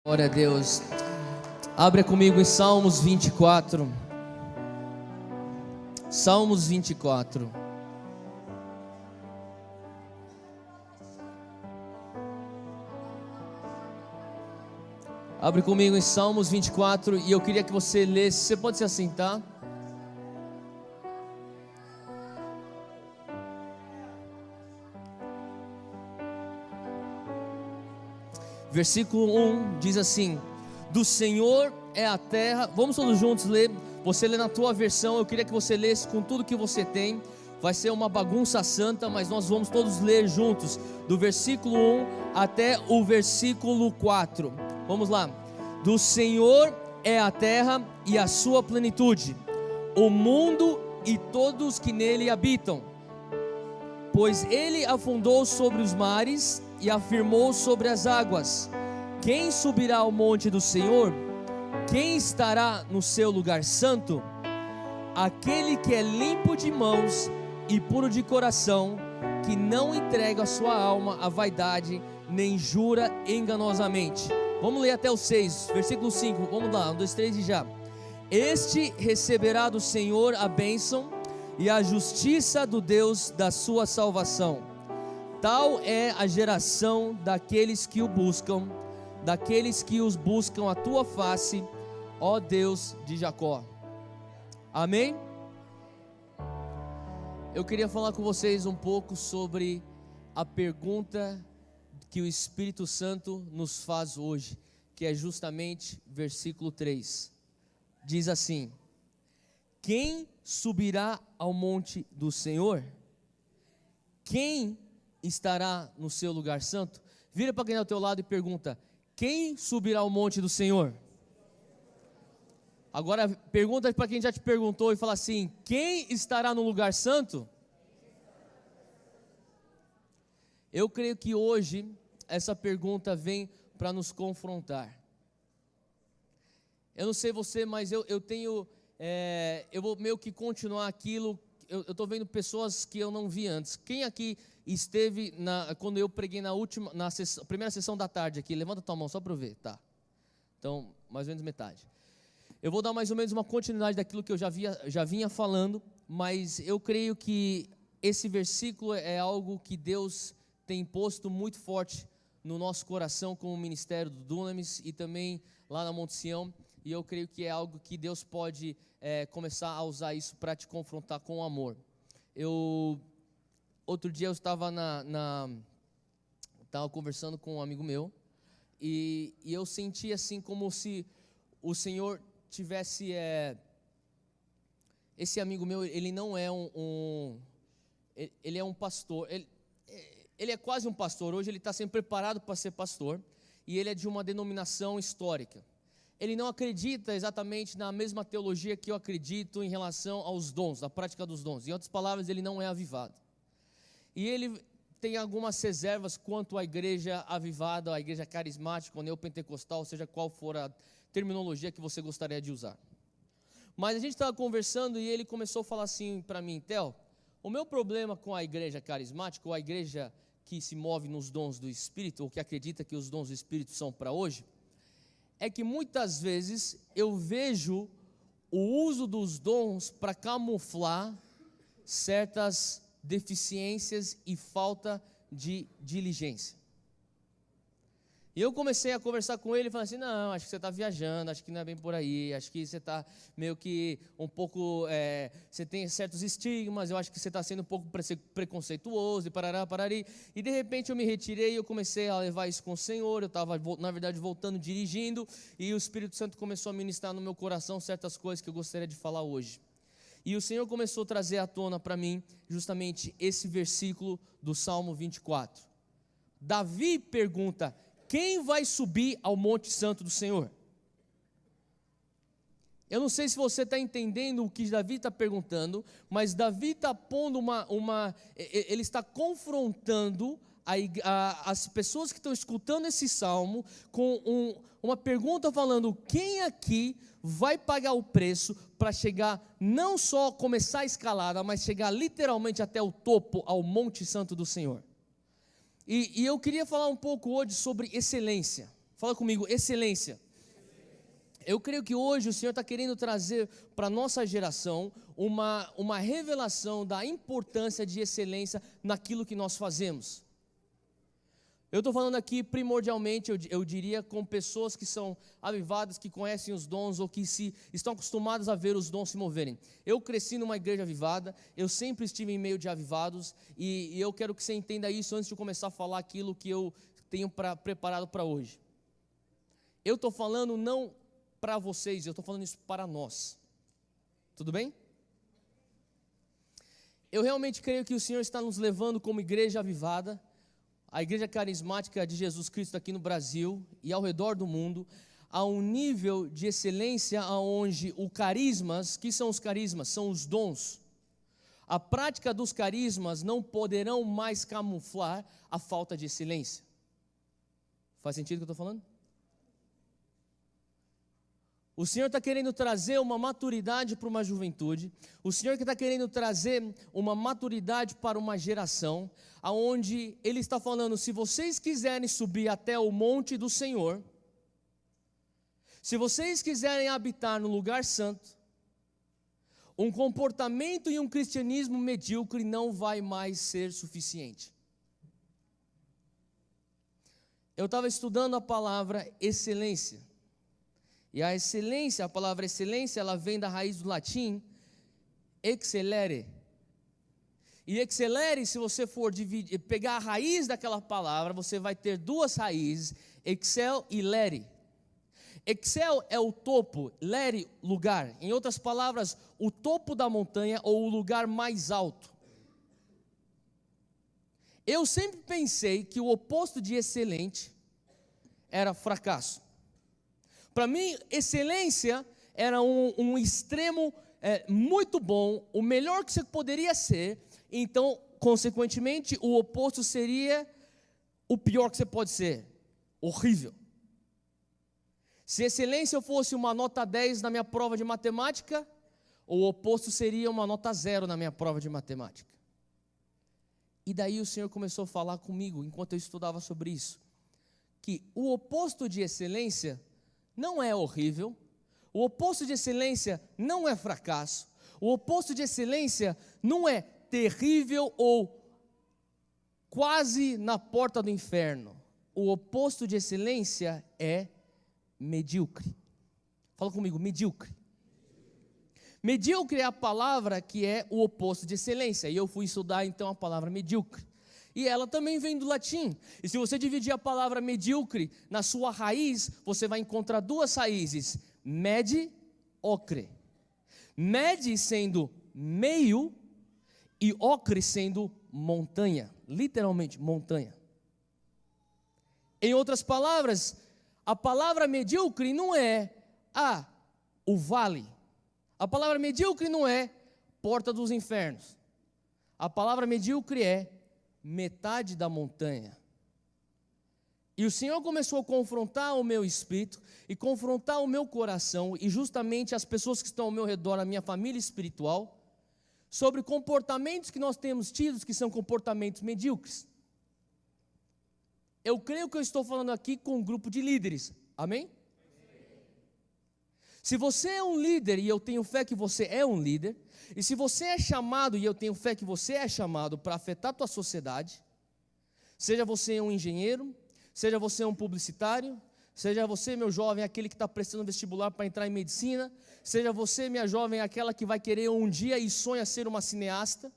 Glória a Deus. Abra comigo em Salmos 24. Salmos 24. Abre comigo em Salmos 24 e eu queria que você lesse. Você pode se assentar? Versículo 1 diz assim: do Senhor é a terra. Vamos todos juntos ler. Você lê na tua versão, eu queria que você lesse com tudo que você tem. Vai ser uma bagunça santa, mas nós vamos todos ler juntos, do versículo 1 até o versículo 4. Vamos lá. Do Senhor é a terra e a sua plenitude, o mundo e todos que nele habitam. Pois ele afundou sobre os mares e afirmou sobre as águas. Quem subirá ao monte do Senhor? Quem estará no seu lugar santo? Aquele que é limpo de mãos e puro de coração, que não entrega a sua alma à vaidade, nem jura enganosamente. Vamos ler até o 6, versículo 5. Vamos lá, 1, 2, 3 e já. Este receberá do Senhor a bênção e a justiça do Deus da sua salvação. Tal é a geração daqueles que o buscam, daqueles que os buscam a tua face, ó Deus de Jacó. Amém? Eu queria falar com vocês um pouco sobre a pergunta que o Espírito Santo nos faz hoje, que é justamente versículo 3. Diz assim: quem subirá ao monte do Senhor? Quem estará no seu lugar santo? Vira para quem está ao teu lado e pergunta: quem subirá ao monte do Senhor? Agora pergunta para quem já te perguntou e fala assim: quem estará no lugar santo? Eu creio que hoje essa pergunta vem para nos confrontar. Eu não sei você, mas eu tenho, eu vou meio que continuar aquilo. Eu estou vendo pessoas que eu não vi antes. Quem aqui esteve quando eu preguei na primeira sessão da tarde aqui? Levanta tua mão só para eu ver, tá? Então, mais ou menos metade. Eu vou dar mais ou menos uma continuidade daquilo que eu já vinha falando, mas eu creio que esse versículo é algo que Deus tem posto muito forte no nosso coração como ministério do Dunamis e também lá na Monte Sião, e eu creio que é algo que Deus pode começar a usar isso para te confrontar com o amor. Outro dia eu estava estava conversando com um amigo meu, e eu senti assim como se o Senhor tivesse, esse amigo meu, ele não é ele é um pastor, ele é quase um pastor. Hoje ele está sendo preparado para ser pastor, e ele é de uma denominação histórica. Ele não acredita exatamente na mesma teologia que eu acredito em relação aos dons, na prática dos dons. Em outras palavras, ele não é avivado. E ele tem algumas reservas quanto à igreja avivada, à igreja carismática, ou neopentecostal, seja qual for a terminologia que você gostaria de usar. Mas a gente estava conversando e ele começou a falar assim para mim: Theo, o meu problema com a igreja carismática, ou a igreja que se move nos dons do Espírito, ou que acredita que os dons do Espírito são para hoje, é que muitas vezes eu vejo o uso dos dons para camuflar certas deficiências e falta de diligência. E eu comecei a conversar com ele e falei assim: não, acho que você está viajando, acho que não é bem por aí, acho que você está meio que um pouco, você tem certos estigmas, eu acho que você está sendo um pouco preconceituoso, e parará, parari. E de repente eu me retirei e eu comecei a levar isso com o Senhor. Eu estava, na verdade, voltando, dirigindo, e o Espírito Santo começou a ministrar no meu coração certas coisas que eu gostaria de falar hoje. E o Senhor começou a trazer à tona para mim justamente esse versículo do Salmo 24. Davi pergunta: quem vai subir ao Monte Santo do Senhor? Eu não sei se você está entendendo o que Davi está perguntando, mas Davi está pondo ele está confrontando as pessoas que estão escutando esse salmo com uma pergunta falando: quem aqui vai pagar o preço para chegar, não só começar a escalada, mas chegar literalmente até o topo, ao Monte Santo do Senhor? E eu queria falar um pouco hoje sobre excelência. Fala comigo, excelência. Eu creio que hoje o Senhor está querendo trazer para a nossa geração uma revelação da importância de excelência naquilo que nós fazemos. Eu estou falando aqui primordialmente, eu diria, com pessoas que são avivadas, que conhecem os dons ou que estão acostumadas a ver os dons se moverem. Eu cresci numa igreja avivada, eu sempre estive em meio de avivados e eu quero que você entenda isso antes de começar a falar aquilo que eu tenho preparado para hoje. Eu estou falando não para vocês, eu estou falando isso para nós. Tudo bem? Eu realmente creio que o Senhor está nos levando como igreja avivada, a igreja carismática de Jesus Cristo aqui no Brasil e ao redor do mundo, a um nível de excelência onde o carismas, que são os carismas? São os dons. A prática dos carismas não poderão mais camuflar a falta de excelência. Faz sentido o que eu estou falando? O Senhor está querendo trazer uma maturidade para uma juventude. O Senhor que está querendo trazer uma maturidade para uma geração, aonde Ele está falando, se vocês quiserem subir até o monte do Senhor, se vocês quiserem habitar no lugar santo, um comportamento e um cristianismo medíocre não vai mais ser suficiente. Eu estava estudando a palavra excelência. E a excelência, a palavra excelência, ela vem da raiz do latim, excellere. E excellere, se você for pegar a raiz daquela palavra, você vai ter duas raízes, excel e lere. Excel é o topo, lere, lugar. Em outras palavras, o topo da montanha ou o lugar mais alto. Eu sempre pensei que o oposto de excelente era fracasso. Para mim, excelência era um extremo muito bom, o melhor que você poderia ser. Então, consequentemente, o oposto seria o pior que você pode ser, horrível. Se excelência fosse uma nota 10 na minha prova de matemática, o oposto seria uma nota 0 na minha prova de matemática. E daí o Senhor começou a falar comigo, enquanto eu estudava sobre isso, que o oposto de excelência não é horrível, o oposto de excelência não é fracasso, o oposto de excelência não é terrível ou quase na porta do inferno. O oposto de excelência é medíocre. Fala comigo, medíocre. Medíocre é a palavra que é o oposto de excelência, e eu fui estudar então a palavra medíocre. E ela também vem do latim. E se você dividir a palavra medíocre na sua raiz, você vai encontrar duas raízes: mediocre. Med sendo meio e ocre sendo montanha, literalmente montanha. Em outras palavras, a palavra medíocre não é o vale. A palavra medíocre não é porta dos infernos. A palavra medíocre é metade da montanha. E o Senhor começou a confrontar o meu espírito e confrontar o meu coração e justamente as pessoas que estão ao meu redor, a minha família espiritual, sobre comportamentos que nós temos tido que são comportamentos medíocres. Eu creio que eu estou falando aqui com um grupo de líderes, amém? Se você é um líder e eu tenho fé que você é um líder, e se você é chamado e eu tenho fé que você é chamado para afetar a tua sociedade, seja você um engenheiro, seja você um publicitário, seja você, meu jovem, aquele que está prestando vestibular para entrar em medicina, seja você, minha jovem, aquela que vai querer um dia e sonha ser uma cineasta,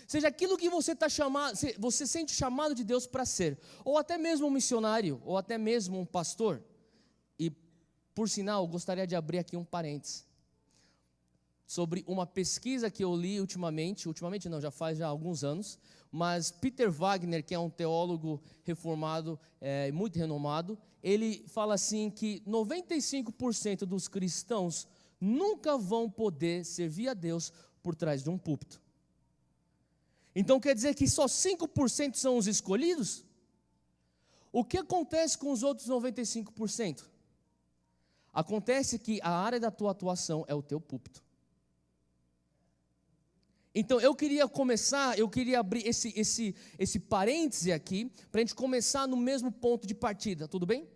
seja aquilo que você está chamado, você sente chamado de Deus para ser, ou até mesmo um missionário, ou até mesmo um pastor. E por sinal, gostaria de abrir aqui um parênteses sobre uma pesquisa que eu li ultimamente não, já faz alguns anos, mas Peter Wagner, que é um teólogo reformado, muito renomado, ele fala assim que 95% dos cristãos nunca vão poder servir a Deus por trás de um púlpito. Então quer dizer que só 5% são os escolhidos? O que acontece com os outros 95%? Acontece que a área da tua atuação é o teu púlpito. Então eu queria abrir esse parêntese aqui, para a gente começar no mesmo ponto de partida, tudo bem?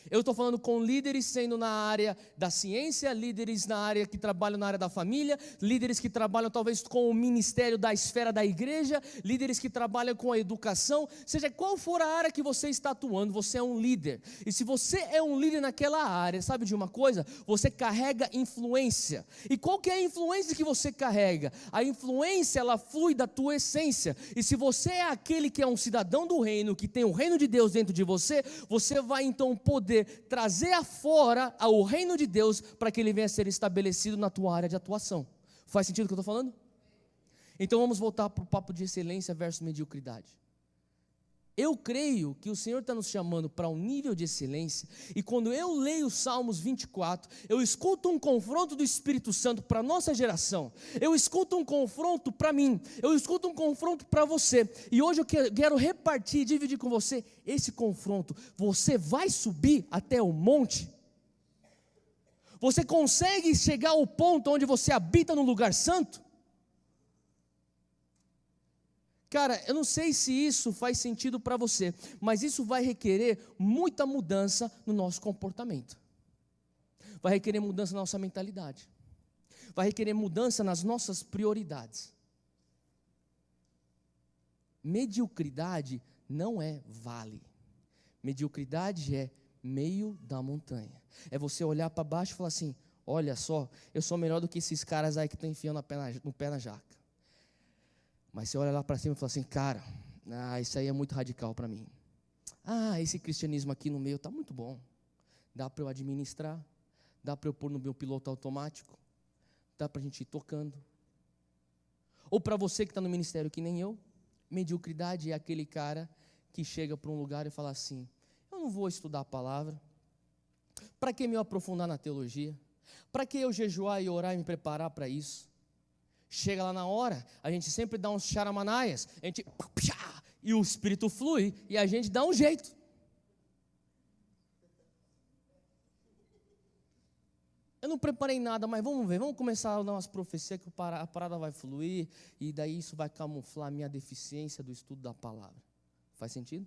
Eu estou falando com líderes sendo na área da ciência, líderes na área que trabalham na área da família, líderes que trabalham talvez com o ministério da esfera da igreja, líderes que trabalham com a educação, seja qual for a área que você está atuando, você é um líder. E se você é um líder naquela área, sabe de uma coisa? Você carrega influência. E qual que é a influência que você carrega? A influência, ela flui da tua essência. E se você é aquele que é um cidadão do reino, que tem o reino de Deus dentro de você, você vai então poder trazer afora o reino de Deus para que ele venha a ser estabelecido na tua área de atuação. Faz sentido o que eu estou falando? Então vamos voltar para o papo de excelência versus mediocridade. Eu creio que o Senhor está nos chamando para um nível de excelência, e quando eu leio Salmos 24, eu escuto um confronto do Espírito Santo para a nossa geração, eu escuto um confronto para mim, eu escuto um confronto para você, e hoje eu quero repartir, dividir com você esse confronto. Você vai subir até o monte? Você consegue chegar ao ponto onde você habita no lugar santo? Cara, eu não sei se isso faz sentido para você, mas isso vai requerer muita mudança no nosso comportamento. Vai requerer mudança na nossa mentalidade. Vai requerer mudança nas nossas prioridades. Mediocridade não é vale. Mediocridade é meio da montanha. É você olhar para baixo e falar assim: olha só, eu sou melhor do que esses caras aí que estão enfiando no pé na jaca. Mas você olha lá para cima e fala assim: cara, isso aí é muito radical para mim. Esse cristianismo aqui no meio está muito bom. Dá para eu administrar, dá para eu pôr no meu piloto automático, dá para a gente ir tocando. Ou para você que está no ministério que nem eu, mediocridade é aquele cara que chega para um lugar e fala assim: eu não vou estudar a palavra, para que me aprofundar na teologia? Para que eu jejuar e orar e me preparar para isso? Chega lá na hora, a gente sempre dá uns charamanaias, a gente, e o Espírito flui, e a gente dá um jeito. Eu não preparei nada, mas vamos ver, vamos começar a dar umas profecias que a parada vai fluir, e daí isso vai camuflar a minha deficiência do estudo da palavra. Faz sentido?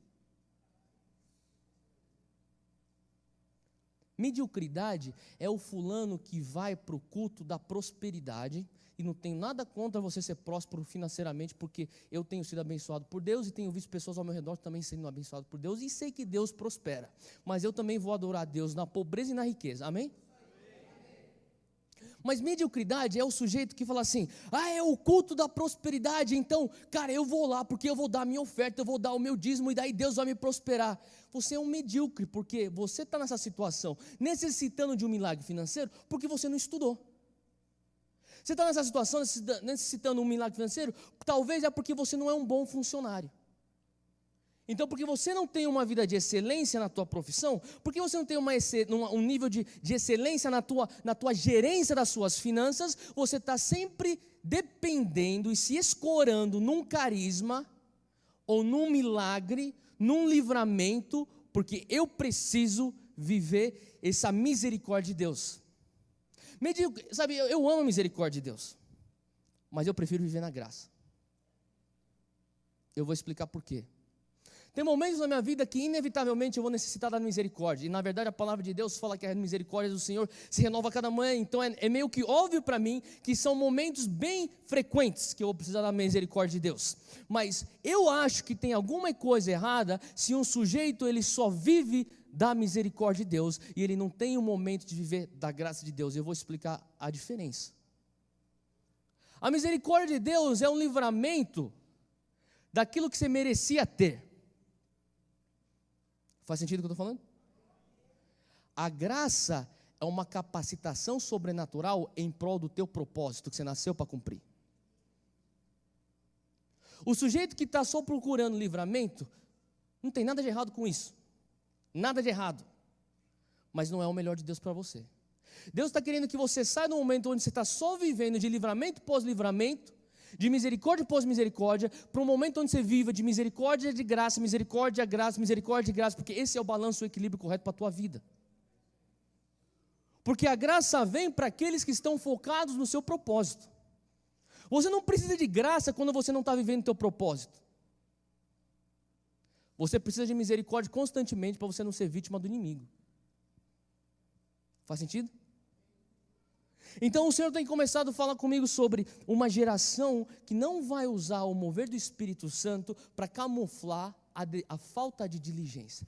Mediocridade é o fulano que vai para o culto da prosperidade, e não tenho nada contra você ser próspero financeiramente, porque eu tenho sido abençoado por Deus, e tenho visto pessoas ao meu redor também sendo abençoadas por Deus, e sei que Deus prospera, mas eu também vou adorar a Deus na pobreza e na riqueza, amém? Mas mediocridade é o sujeito que fala assim: é o culto da prosperidade, então, cara, eu vou lá, porque eu vou dar a minha oferta, eu vou dar o meu dízimo, e daí Deus vai me prosperar. Você é um medíocre, porque você está nessa situação, necessitando de um milagre financeiro, porque você não estudou. Você está nessa situação, necessitando de um milagre financeiro, talvez é porque você não é um bom funcionário. Então, porque você não tem uma vida de excelência na tua profissão, porque você não tem um nível de excelência na tua gerência das suas finanças, você está sempre dependendo e se escorando num carisma, ou num milagre, num livramento, porque eu preciso viver essa misericórdia de Deus. Sabe, eu amo a misericórdia de Deus, mas eu prefiro viver na graça. Eu vou explicar por quê. Tem momentos na minha vida que inevitavelmente eu vou necessitar da misericórdia, e na verdade a palavra de Deus fala que a misericórdia do Senhor se renova a cada manhã, então é meio que óbvio para mim que são momentos bem frequentes que eu vou precisar da misericórdia de Deus. Mas eu acho que tem alguma coisa errada se um sujeito ele só vive da misericórdia de Deus e ele não tem um momento de viver da graça de Deus. Eu vou explicar a diferença. A misericórdia de Deus é um livramento daquilo que você merecia ter. Faz sentido o que eu estou falando? A graça é uma capacitação sobrenatural em prol do teu propósito que você nasceu para cumprir. O sujeito que está só procurando livramento, não tem nada de errado com isso. Nada de errado. Mas não é o melhor de Deus para você. Deus está querendo que você saia do momento onde você está só vivendo de livramento pós-livramento, de misericórdia pós-misericórdia, para um momento onde você viva de misericórdia, de graça, misericórdia, graça, misericórdia, graça, porque esse é o balanço, o equilíbrio correto para a tua vida. Porque a graça vem para aqueles que estão focados no seu propósito. Você não precisa de graça quando você não está vivendo o teu propósito. Você precisa de misericórdia constantemente para você não ser vítima do inimigo. Faz sentido? Então o Senhor tem começado a falar comigo sobre uma geração que não vai usar o mover do Espírito Santo para camuflar a falta de diligência,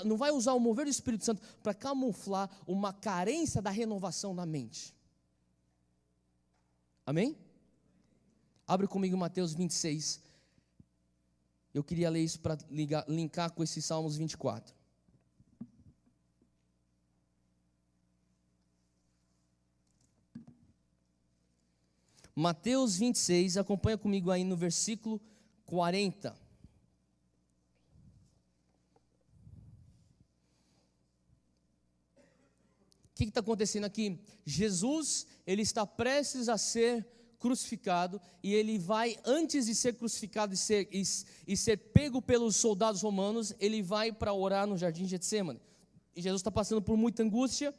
não vai usar o mover do Espírito Santo para camuflar uma carência da renovação da mente. Amém? Abre comigo Mateus 26. Eu queria ler isso para linkar com esses Salmos 24. Mateus 26, acompanha comigo aí no versículo 40. O que está acontecendo aqui? Jesus, ele está prestes a ser crucificado, e ele vai, antes de ser crucificado e ser pego pelos soldados romanos, ele vai para orar no jardim de Getsemane. E Jesus está passando por muita angústia.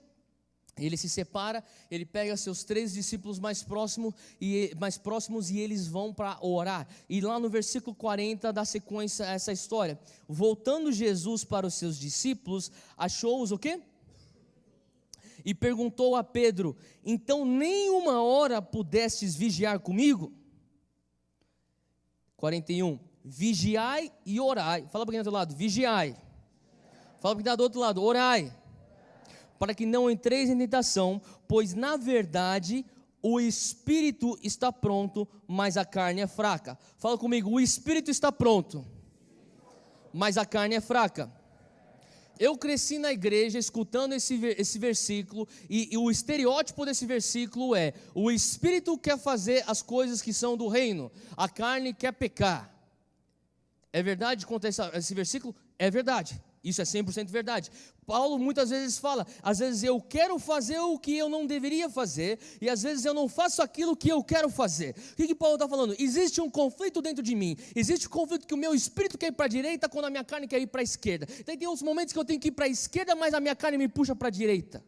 Ele se separa, ele pega seus 3 discípulos mais próximos e eles vão para orar. E lá no versículo 40 dá sequência a essa história. Voltando Jesus para os seus discípulos, achou-os o quê? E perguntou a Pedro: então nem uma hora pudestes vigiar comigo? 41, vigiai e orai. Fala para quem está do outro lado, vigiai. Fala para quem está do outro lado, orai. Para que não entreis em tentação, pois na verdade o espírito está pronto, mas a carne é fraca. Fala comigo, o espírito está pronto, mas a carne é fraca. Eu cresci na igreja escutando esse versículo, e o estereótipo desse versículo é: o espírito quer fazer as coisas que são do reino, a carne quer pecar. É verdade quanto a esse versículo? É verdade. Isso é 100% verdade. Paulo muitas vezes fala, às vezes eu quero fazer o que eu não deveria fazer, e às vezes eu não faço aquilo que eu quero fazer. O que Paulo está falando? Existe um conflito dentro de mim, existe um conflito que o meu espírito quer ir para a direita, quando a minha carne quer ir para a esquerda. Então, tem uns momentos que eu tenho que ir para a esquerda, mas a minha carne me puxa para a direita.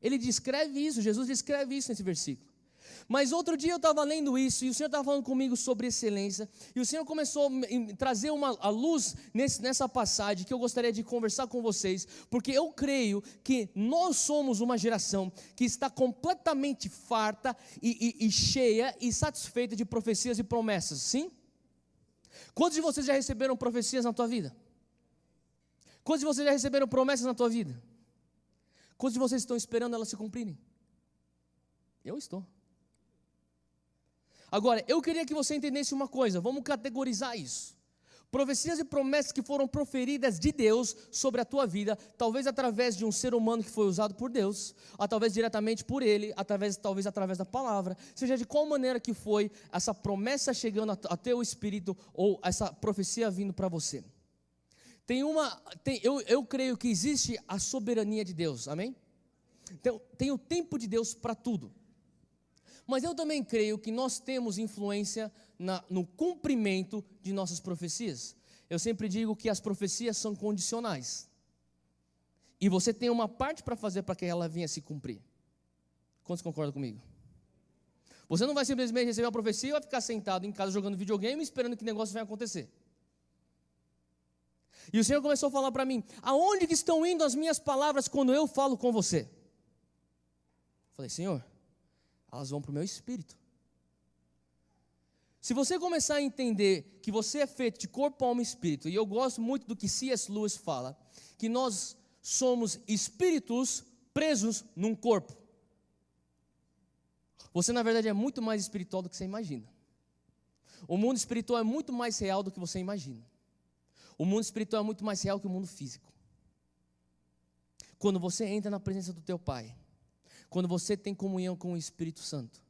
Ele descreve isso, Jesus descreve isso nesse versículo. Mas outro dia eu estava lendo isso, e o Senhor estava falando comigo sobre excelência, e o Senhor começou a trazer a luz nessa passagem, que eu gostaria de conversar com vocês, porque eu creio que nós somos uma geração que está completamente farta e cheia e satisfeita de profecias e promessas, sim? Quantos de vocês já receberam profecias na tua vida? Quantos de vocês já receberam promessas na tua vida? Quantos de vocês estão esperando elas se cumprirem? Eu estou. Agora, eu queria que você entendesse uma coisa, vamos categorizar isso. Profecias e promessas que foram proferidas de Deus sobre a tua vida, talvez através de um ser humano que foi usado por Deus, ou talvez diretamente por Ele, talvez através da palavra, seja de qual maneira que foi essa promessa chegando a teu espírito, ou essa profecia vindo para você. Eu creio que existe a soberania de Deus, amém? Então, tem o tempo de Deus para tudo. Mas eu também creio que nós temos influência no cumprimento de nossas profecias. Eu sempre digo que as profecias são condicionais, e você tem uma parte para fazer para que ela venha se cumprir. Quantos concordam comigo? Você não vai simplesmente receber uma profecia e vai ficar sentado em casa jogando videogame esperando que o negócio venha acontecer. E o Senhor começou a falar para mim: aonde que estão indo as minhas palavras quando eu falo com você? Falei: Senhor, elas vão para o meu espírito. Se você começar a entender que você é feito de corpo, alma e espírito, e eu gosto muito do que C.S. Lewis fala, que nós somos espíritos presos num corpo. Você na verdade é muito mais espiritual do que você imagina. O mundo espiritual é muito mais real do que você imagina. O mundo espiritual é muito mais real que o mundo físico. Quando você entra na presença do teu Pai, quando você tem comunhão com o Espírito Santo,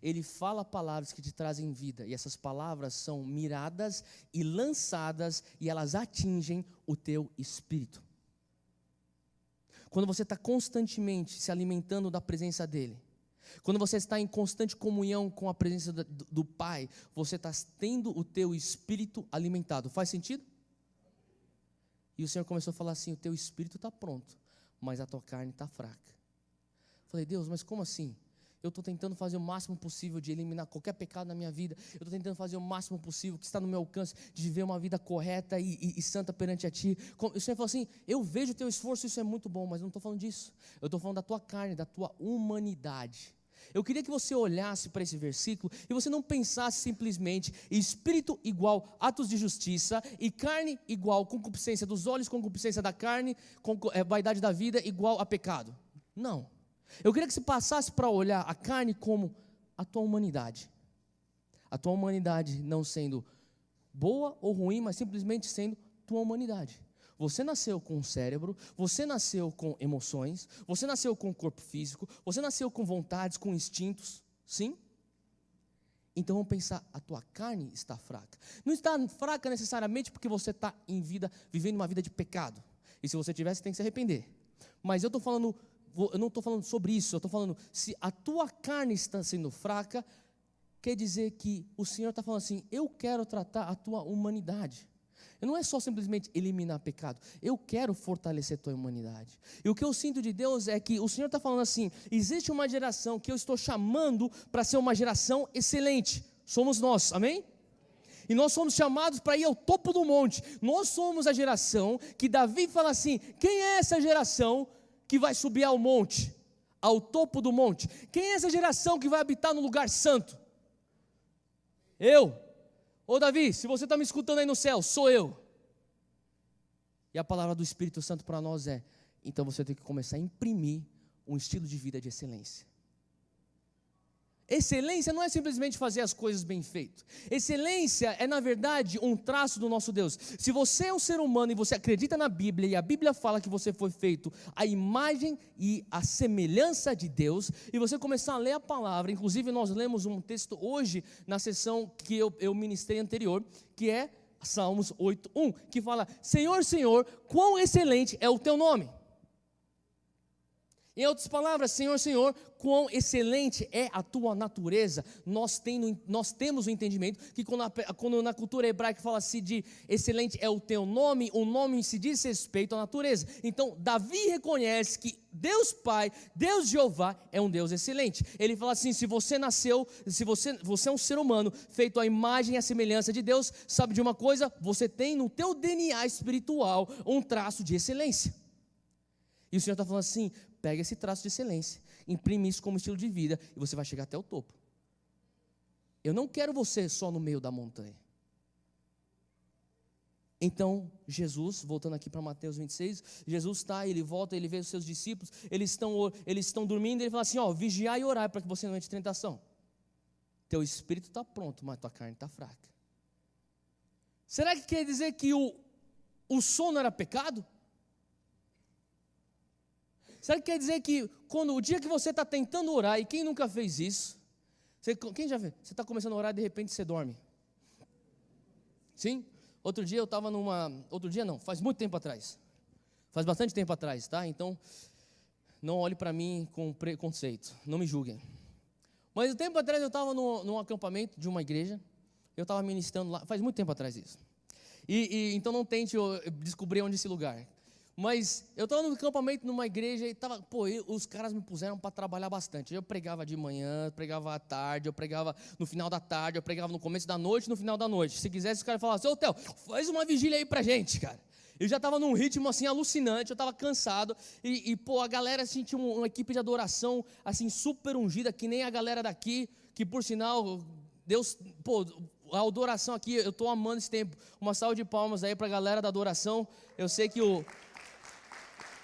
Ele fala palavras que te trazem vida, e essas palavras são miradas e lançadas, e elas atingem o teu espírito. Quando você está constantemente se alimentando da presença dEle, quando você está em constante comunhão com a presença do Pai, você está tendo o teu espírito alimentado. Faz sentido? E o Senhor começou a falar assim: o teu espírito está pronto, mas a tua carne está fraca. Falei: Deus, mas como assim? eu estou tentando fazer o máximo possível de eliminar qualquer pecado na minha vida, eu estou tentando fazer o máximo possível que está no meu alcance, de viver uma vida correta e santa perante a Ti. O Senhor falou assim, eu vejo o teu esforço, isso é muito bom, mas eu não estou falando disso, eu estou falando da tua carne, da tua humanidade. Eu queria que você olhasse para esse versículo e você não pensasse simplesmente espírito igual atos de justiça e carne igual concupiscência dos olhos, concupiscência da carne, vaidade da vida igual a pecado. Não. Eu queria que você passasse para olhar a carne como a tua humanidade. A tua humanidade não sendo boa ou ruim, mas simplesmente sendo tua humanidade. Você nasceu com um cérebro, você nasceu com emoções, você nasceu com um corpo físico, você nasceu com vontades, com instintos, sim? Então vamos pensar, a tua carne está fraca. Não está fraca necessariamente porque você está em vida, vivendo uma vida de pecado. E se você tiver, você tem que se arrepender. Mas eu não estou falando sobre isso, eu estou falando, se a tua carne está sendo fraca, quer dizer que o Senhor está falando assim, eu quero tratar a tua humanidade. Não é só simplesmente eliminar pecado, eu quero fortalecer a tua humanidade. E o que eu sinto de Deus é que o Senhor está falando assim, existe uma geração que eu estou chamando para ser uma geração excelente, somos nós, amém? E nós somos chamados para ir ao topo do monte. Nós somos a geração que Davi fala assim, quem é essa geração que vai subir ao monte, ao topo do monte? Quem é essa geração que vai habitar no lugar santo? Eu. Ô Davi, se você está me escutando aí no céu, sou eu. E a palavra do Espírito Santo para nós é, então você tem que começar a imprimir um estilo de vida de excelência. Excelência não é simplesmente fazer as coisas bem feitas. Excelência é, na verdade, um traço do nosso Deus. Se você é um ser humano e você acredita na Bíblia, e a Bíblia fala que você foi feito à imagem e à semelhança de Deus, e você começar a ler a palavra, inclusive nós lemos um texto hoje, na sessão que eu ministrei anterior, que é Salmos 8:1, que fala, Senhor, Senhor, quão excelente é o teu nome. Em outras palavras, Senhor, Senhor, quão excelente é a tua natureza. Nós temos o entendimento que quando na cultura hebraica fala-se de excelente é o teu nome, o nome se diz respeito à natureza. Então, Davi reconhece que Deus Pai, Deus Jeová é um Deus excelente. Ele fala assim, se você é um ser humano feito à imagem e à semelhança de Deus, sabe de uma coisa? Você tem no teu DNA espiritual um traço de excelência. E o Senhor está falando assim, pega esse traço de excelência, imprime isso como estilo de vida e você vai chegar até o topo. Eu não quero você só no meio da montanha. Então, Jesus, voltando aqui para Mateus 26, Jesus está, ele volta, ele vê os seus discípulos, eles estão dormindo, e ele fala assim, vigiar e orar para que você não entre em tentação. Teu espírito está pronto, mas tua carne está fraca. Será que quer dizer que o sono era pecado? Será que quer dizer que o dia que você está tentando orar, e quem nunca fez isso, quem já fez? Você está começando a orar e de repente você dorme? Sim? Outro dia eu estava faz muito tempo atrás, faz bastante tempo atrás, tá? Então, não olhe para mim com preconceito, não me julguem. Mas um tempo atrás eu estava num acampamento de uma igreja, eu estava ministrando lá, faz muito tempo atrás isso. Então não tente descobrir onde é esse lugar. Mas eu estava no acampamento numa igreja e os caras me puseram para trabalhar bastante. Eu pregava de manhã, pregava à tarde, eu pregava no final da tarde, eu pregava no começo da noite e no final da noite. Se quisesse, os caras falavam assim, Theo, faz uma vigília aí pra gente, cara. Eu já estava num ritmo assim alucinante, eu estava cansado a galera assim, tinha uma equipe de adoração assim super ungida, que nem a galera daqui, que por sinal, Deus, a adoração aqui, eu estou amando esse tempo. Uma salva de palmas aí para a galera da adoração. Eu sei que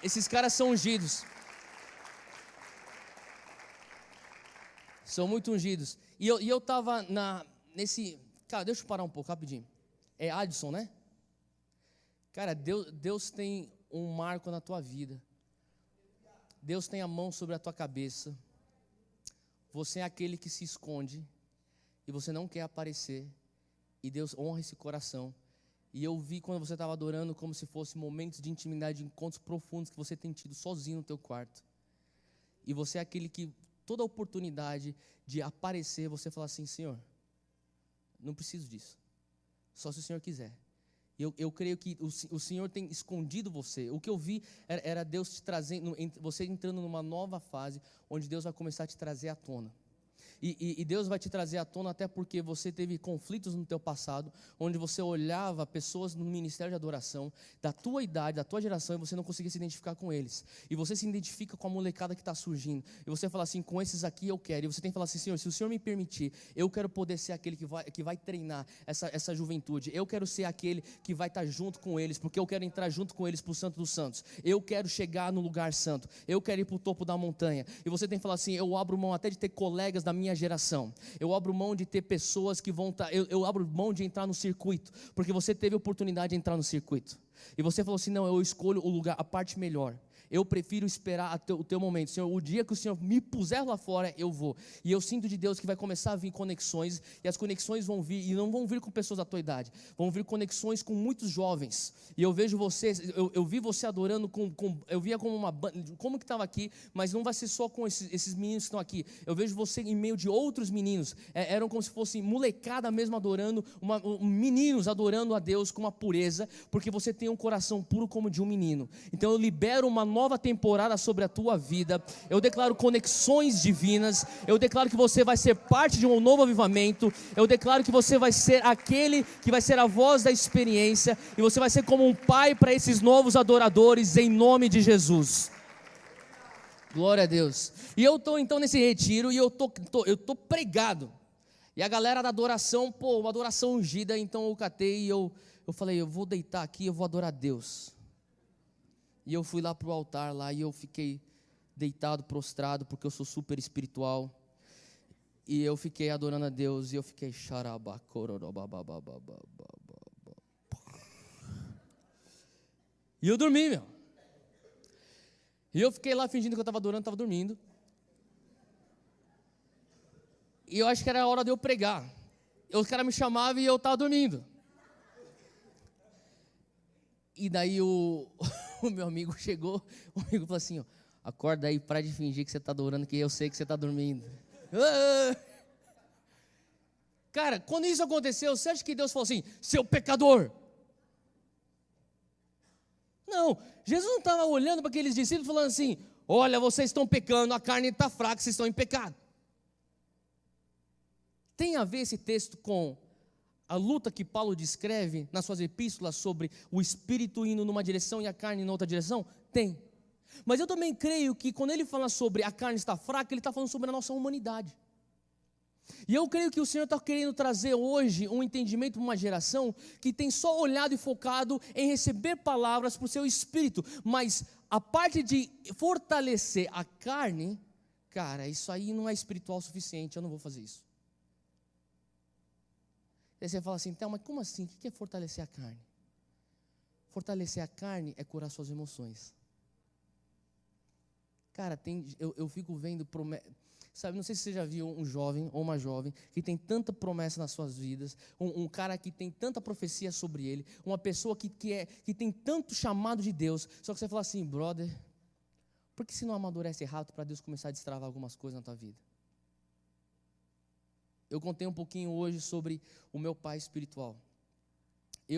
esses caras são ungidos. São muito ungidos. E eu estava nesse... Cara, deixa eu parar um pouco, rapidinho. É Adson, né? Cara, Deus tem um marco na tua vida. Deus tem a mão sobre a tua cabeça. Você é aquele que se esconde e você não quer aparecer. E Deus honra esse coração. E eu vi quando você estava adorando como se fosse momentos de intimidade, de encontros profundos que você tem tido sozinho no teu quarto. E você é aquele que, toda oportunidade de aparecer, você fala assim, Senhor, não preciso disso. Só se o Senhor quiser. Eu creio que o Senhor tem escondido você. O que eu vi era Deus te trazendo, você entrando numa nova fase, onde Deus vai começar a te trazer à tona. E Deus vai te trazer à tona até porque você teve conflitos no teu passado, onde você olhava pessoas no ministério de adoração, da tua idade, da tua geração, e você não conseguia se identificar com eles. E você se identifica com a molecada que está surgindo. E você fala assim, com esses aqui eu quero. E você tem que falar assim, Senhor, se o Senhor me permitir, eu quero poder ser aquele que vai treinar essa juventude. Eu quero ser aquele que vai estar junto com eles, porque eu quero entrar junto com eles para o Santo dos Santos. Eu quero chegar no lugar santo. Eu quero ir para o topo da montanha. E você tem que falar assim, eu abro mão até de ter colegas da minha geração, eu abro mão de ter pessoas que vão estar, eu abro mão de entrar no circuito, porque você teve a oportunidade de entrar no circuito, e você falou assim, não, eu escolho o lugar, a parte melhor, eu prefiro esperar o teu momento, Senhor, o dia que o Senhor me puser lá fora, eu vou, e eu sinto de Deus que vai começar a vir conexões, e as conexões vão vir, e não vão vir com pessoas da tua idade, vão vir conexões com muitos jovens, e eu vejo você, eu vi você adorando, eu via como uma banda, como que estava aqui, mas não vai ser só com esses meninos que estão aqui, eu vejo você em meio de outros meninos, eram como se fosse molecada mesmo adorando, meninos adorando a Deus com uma pureza, porque você tem um coração puro como de um menino, então eu libero uma nova temporada sobre a tua vida, eu declaro conexões divinas, eu declaro que você vai ser parte de um novo avivamento, eu declaro que você vai ser aquele que vai ser a voz da experiência, e você vai ser como um pai para esses novos adoradores, em nome de Jesus. Glória a Deus. E eu estou então nesse retiro, e eu tô pregado, e a galera da adoração, uma adoração ungida, então eu catei, e eu falei, eu vou deitar aqui, eu vou adorar a Deus. E eu fui lá para o altar lá, e eu fiquei deitado, prostrado, porque eu sou super espiritual. E eu fiquei adorando a Deus, e eu fiquei e eu dormi, meu. E eu fiquei lá fingindo que eu estava adorando, estava dormindo. E eu acho que era a hora de eu pregar. Os caras me chamavam e eu estava dormindo. E daí o meu amigo chegou, o amigo falou assim, ó, acorda aí, para de fingir que você está adorando, que eu sei que você está dormindo. Cara, quando isso aconteceu, você acha que Deus falou assim, seu pecador? Não, Jesus não estava olhando para aqueles discípulos falando assim, olha, vocês estão pecando, a carne está fraca, vocês estão em pecado. Tem a ver esse texto com a luta que Paulo descreve nas suas epístolas sobre o espírito indo numa direção e a carne em outra direção? Tem. Mas eu também creio que quando ele fala sobre a carne está fraca, ele está falando sobre a nossa humanidade. E eu creio que o Senhor está querendo trazer hoje um entendimento para uma geração que tem só olhado e focado em receber palavras para o seu espírito, mas a parte de fortalecer a carne, cara, isso aí não é espiritual o suficiente, eu não vou fazer isso. Aí você fala assim, então, mas como assim? O que é fortalecer a carne? Fortalecer a carne é curar suas emoções. Cara, eu fico vendo sabe, não sei se você já viu um jovem ou uma jovem que tem tanta promessa nas suas vidas, um cara que tem tanta profecia sobre ele, uma pessoa que tem tanto chamado de Deus, só que você fala assim, brother, por que você não amadurece rápido para Deus começar a destravar algumas coisas na tua vida? Eu contei um pouquinho hoje sobre o meu pai espiritual.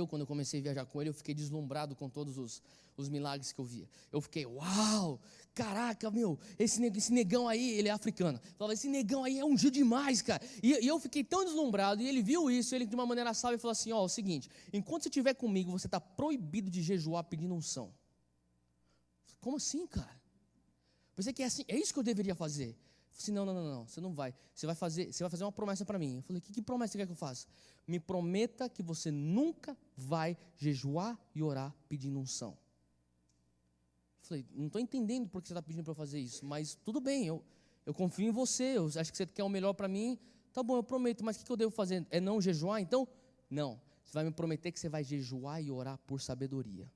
Quando eu comecei a viajar com ele, eu fiquei deslumbrado com todos os milagres que eu via. Eu fiquei, uau, caraca, meu, esse negão aí, ele é africano. Eu falava, esse negão aí é ungido demais, cara. E eu fiquei tão deslumbrado, e ele viu isso, ele de uma maneira sábia falou assim, ó, é o seguinte, enquanto você estiver comigo, você está proibido de jejuar pedindo unção. Como assim, cara? Pensei que é assim, é isso que eu deveria fazer. Eu falei assim, não, você não vai. Você vai fazer uma promessa para mim. Eu falei, que promessa você quer que eu faça? Me prometa que você nunca vai jejuar e orar pedindo unção. Eu falei, não estou entendendo por que você está pedindo para eu fazer isso, mas tudo bem, eu confio em você, eu acho que você quer o melhor para mim, tá bom, eu prometo, mas o que eu devo fazer? É não jejuar? Então, não, você vai me prometer que você vai jejuar e orar por sabedoria.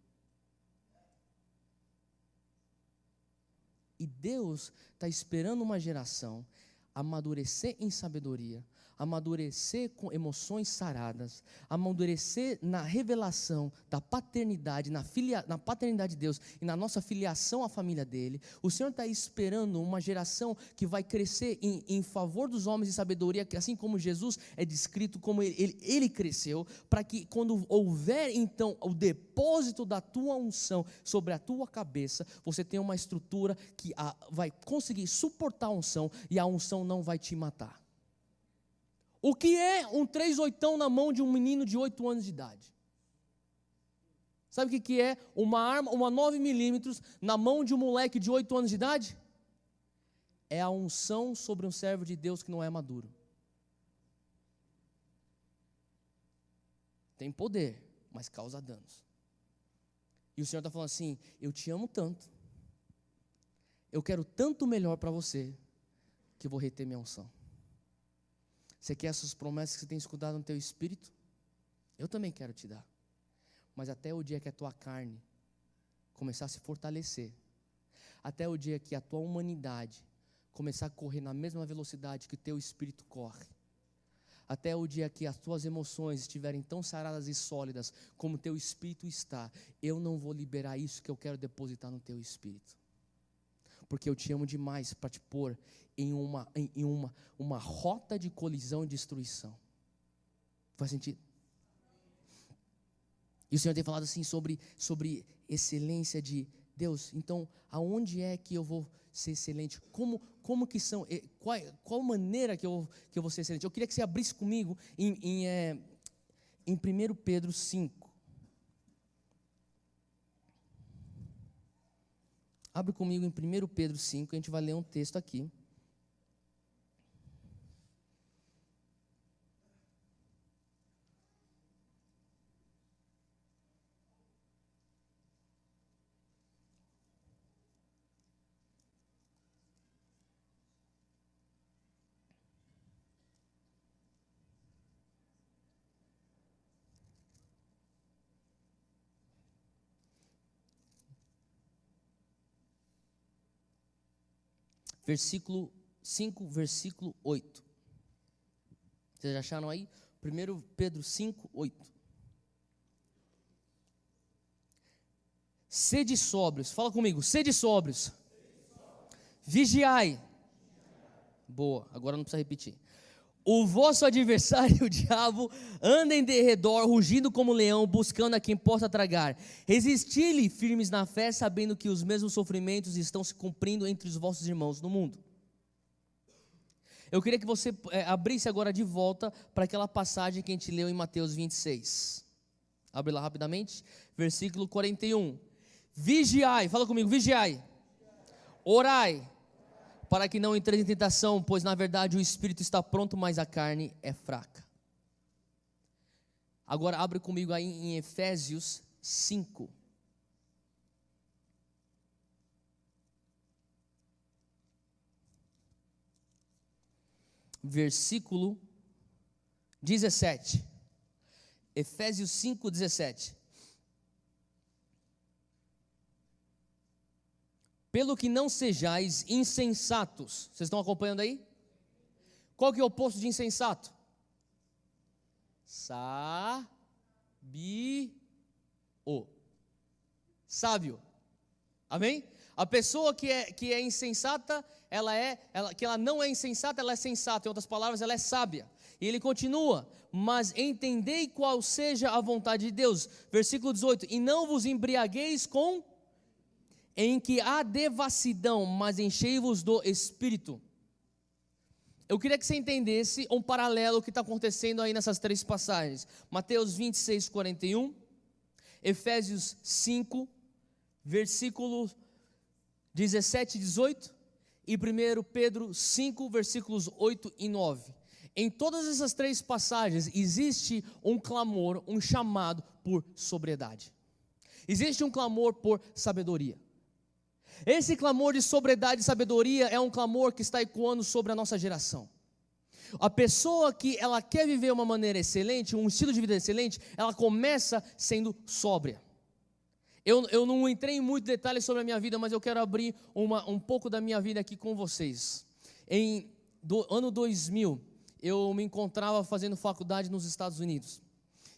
E Deus está esperando uma geração amadurecer em sabedoria, amadurecer com emoções saradas, amadurecer na revelação da paternidade, na paternidade de Deus e na nossa filiação à família dele. O Senhor está esperando uma geração que vai crescer em favor dos homens de sabedoria, que assim como Jesus é descrito, como ele cresceu, para que quando houver então o depósito da tua unção sobre a tua cabeça, você tenha uma estrutura que vai conseguir suportar a unção e a unção não vai te matar. O que é um 3/8 na mão de um menino de 8 anos de idade? Sabe o que é uma arma, uma 9mm na mão de um moleque de 8 anos de idade? É a unção sobre um servo de Deus que não é maduro. Tem poder, mas causa danos. E o Senhor está falando assim: eu te amo tanto, eu quero tanto melhor para você, que eu vou reter minha unção. Você quer essas promessas que você tem escutado no teu espírito? Eu também quero te dar. Mas até o dia que a tua carne começar a se fortalecer, até o dia que a tua humanidade começar a correr na mesma velocidade que o teu espírito corre, até o dia que as tuas emoções estiverem tão saradas e sólidas como o teu espírito está, eu não vou liberar isso que eu quero depositar no teu espírito. Porque eu te amo demais para te pôr em uma rota de colisão e destruição. Faz sentido? E o Senhor tem falado assim sobre excelência de Deus. Então, aonde é que eu vou ser excelente? Como que são? Qual maneira que eu vou ser excelente? Eu queria que você abrisse comigo em 1 Pedro 5. Abre comigo em 1 Pedro 5, a gente vai ler um texto aqui. Versículo 5, versículo 8. Vocês já acharam aí? 1 Pedro 5, 8. Sede sóbrios, fala comigo, sede sóbrios. Vigiai. Boa, agora não precisa repetir. O vosso adversário, o diabo, anda em derredor, rugindo como leão, buscando a quem possa tragar. Resisti-lhe firmes na fé, sabendo que os mesmos sofrimentos estão se cumprindo entre os vossos irmãos no mundo. Eu queria que você abrisse agora de volta para aquela passagem que a gente leu em Mateus 26. Abre lá rapidamente, versículo 41. Vigiai, fala comigo, vigiai. Orai, para que não entreis em tentação, pois na verdade o espírito está pronto, mas a carne é fraca. Agora abre comigo aí em Efésios 5. Versículo 17. Efésios 5, 17. Pelo que não sejais insensatos. Vocês estão acompanhando aí? Qual que é o oposto de insensato? Sábio. Sábio. Amém? A pessoa que é insensata, que ela não é insensata, ela é sensata. Em outras palavras, ela é sábia. E ele continua: mas entendei qual seja a vontade de Deus. Versículo 18: e não vos embriagueis em que há devassidão, mas enchei-vos do Espírito. Eu queria que você entendesse um paralelo que está acontecendo aí nessas três passagens. Mateus 26, 41, Efésios 5, versículos 17 e 18, e 1 Pedro 5, versículos 8 e 9. Em todas essas três passagens existe um clamor, um chamado por sobriedade. Existe um clamor por sabedoria. Esse clamor de sobriedade e sabedoria é um clamor que está ecoando sobre a nossa geração. A pessoa que ela quer viver uma maneira excelente, um estilo de vida excelente, ela começa sendo sóbria. Eu não entrei em muitos detalhes sobre a minha vida, mas eu quero abrir um pouco da minha vida aqui com vocês. Ano 2000, eu me encontrava fazendo faculdade nos Estados Unidos.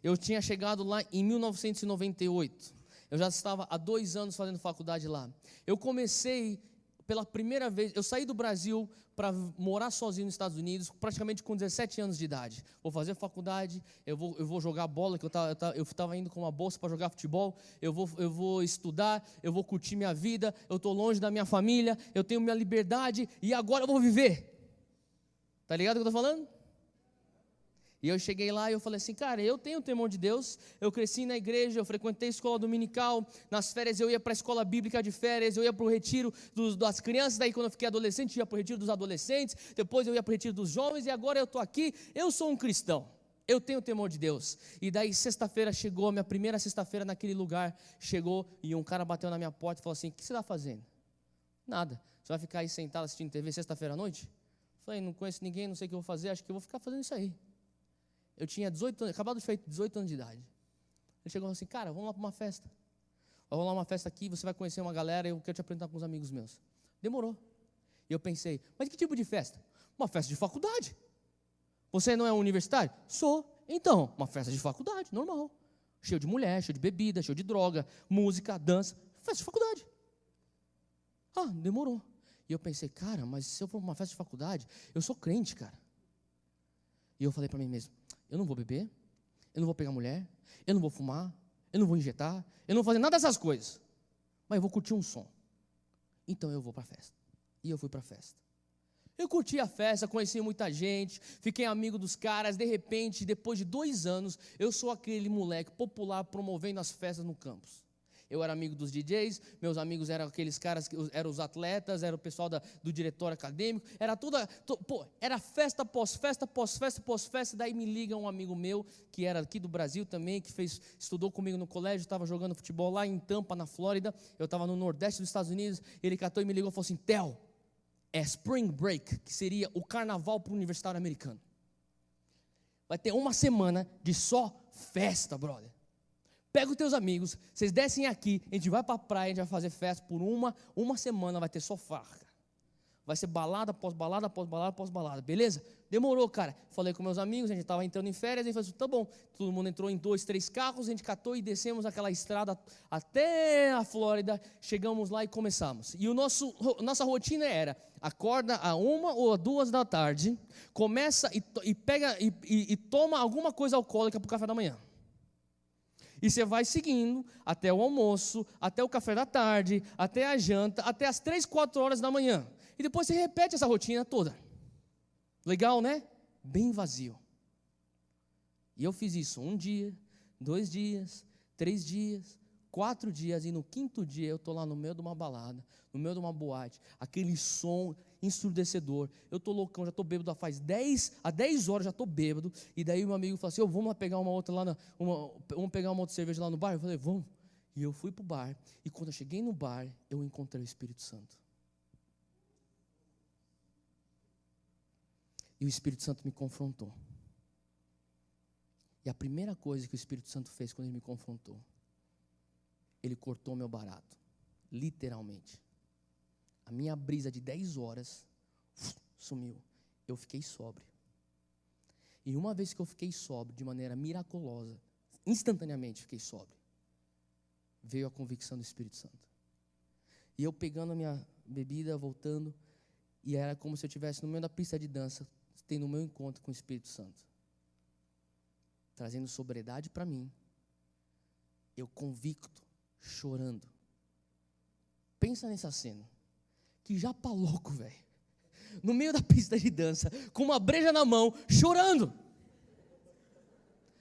Eu tinha chegado lá em 1998. Eu já estava há 2 anos fazendo faculdade lá. Eu comecei pela primeira vez, eu saí do Brasil para morar sozinho nos Estados Unidos, praticamente com 17 anos de idade. Vou fazer faculdade, eu vou jogar bola, que eu estava indo com uma bolsa para jogar futebol, eu vou estudar, eu vou curtir minha vida, eu estou longe da minha família, eu tenho minha liberdade e agora eu vou viver. Tá ligado o que eu estou falando? E eu cheguei lá e eu falei assim, cara, eu tenho o temor de Deus, eu cresci na igreja, eu frequentei a escola dominical, nas férias eu ia para a escola bíblica de férias, eu ia para o retiro das crianças, daí quando eu fiquei adolescente, eu ia para o retiro dos adolescentes, depois eu ia para o retiro dos jovens, e agora eu estou aqui, eu sou um cristão, eu tenho o temor de Deus. E daí sexta-feira chegou, minha primeira sexta-feira naquele lugar, chegou e um cara bateu na minha porta e falou assim, o que você está fazendo? Nada, você vai ficar aí sentado assistindo TV sexta-feira à noite? Eu falei, não conheço ninguém, não sei o que eu vou fazer, acho que eu vou ficar fazendo isso aí. Eu tinha 18 anos, acabado de fazer 18 anos de idade. Ele chegou assim, cara, vamos lá para uma festa. Vai rolar uma festa aqui, você vai conhecer uma galera, eu quero te apresentar com uns amigos meus. Demorou. E eu pensei, mas que tipo de festa? Uma festa de faculdade. Você não é um universitário? Sou. Então, uma festa de faculdade, normal. Cheio de mulher, cheio de bebida, cheio de droga, música, dança. Festa de faculdade. Ah, demorou. E eu pensei, cara, mas se eu for para uma festa de faculdade, eu sou crente, cara. E eu falei para mim mesmo, eu não vou beber, eu não vou pegar mulher, eu não vou fumar, eu não vou injetar, eu não vou fazer nada dessas coisas, mas eu vou curtir um som. Então eu vou para a festa. E eu fui para a festa. Eu curti a festa, conheci muita gente, fiquei amigo dos caras. De repente, depois de 2 anos, eu sou aquele moleque popular promovendo as festas no campus. Eu era amigo dos DJs, meus amigos eram aqueles caras que eram os atletas, era o pessoal do diretório acadêmico, era festa pós festa, pós festa, pós festa. Daí me liga um amigo meu, que era aqui do Brasil também, que estudou comigo no colégio, estava jogando futebol lá em Tampa, na Flórida, eu estava no nordeste dos Estados Unidos, ele catou e me ligou e falou assim, Theo, é Spring Break, que seria o carnaval para o universitário americano. Vai ter 1 semana de só festa, brother. Pega os teus amigos, vocês descem aqui, a gente vai para a praia, a gente vai fazer festa por uma semana, vai ter só farra. Vai ser balada, após balada, após balada, após balada, beleza? Demorou, cara. Falei com meus amigos, a gente estava entrando em férias, a gente falou assim, tá bom. Todo mundo entrou em 2, 3 carros, a gente catou e descemos aquela estrada até a Flórida, chegamos lá e começamos. E nossa rotina era, acorda a 1 ou 2 da tarde, começa e toma alguma coisa alcoólica para o café da manhã. E você vai seguindo até o almoço, até o café da tarde, até a janta, até as 3, 4 horas da manhã. E depois você repete essa rotina toda. Legal, né? Bem vazio. E eu fiz isso 1 dia, 2 dias, 3 dias, 4 dias. E no 5º dia eu estou lá no meio de uma balada, no meio de uma boate. Aquele som ensurdecedor. Eu estou loucão, já estou bêbado há 10 horas, já estou bêbado. E daí meu amigo falou assim, vamos lá pegar uma outra vamos pegar uma outra cerveja lá no bar? Eu falei, vamos. E eu fui para o bar. E quando eu cheguei no bar, eu encontrei o Espírito Santo. E o Espírito Santo me confrontou. E a primeira coisa que o Espírito Santo fez quando ele me confrontou, ele cortou meu barato. Literalmente. A minha brisa de 10 horas sumiu. Eu fiquei sóbrio. E uma vez que eu fiquei sóbrio, de maneira miraculosa, instantaneamente fiquei sóbrio, veio a convicção do Espírito Santo. E eu pegando a minha bebida, voltando, e era como se eu estivesse no meio da pista de dança, tendo o meu encontro com o Espírito Santo. Trazendo sobriedade para mim. Eu convicto, chorando. Pensa nessa cena. Que japa louco, velho. No meio da pista de dança, com uma breja na mão, chorando.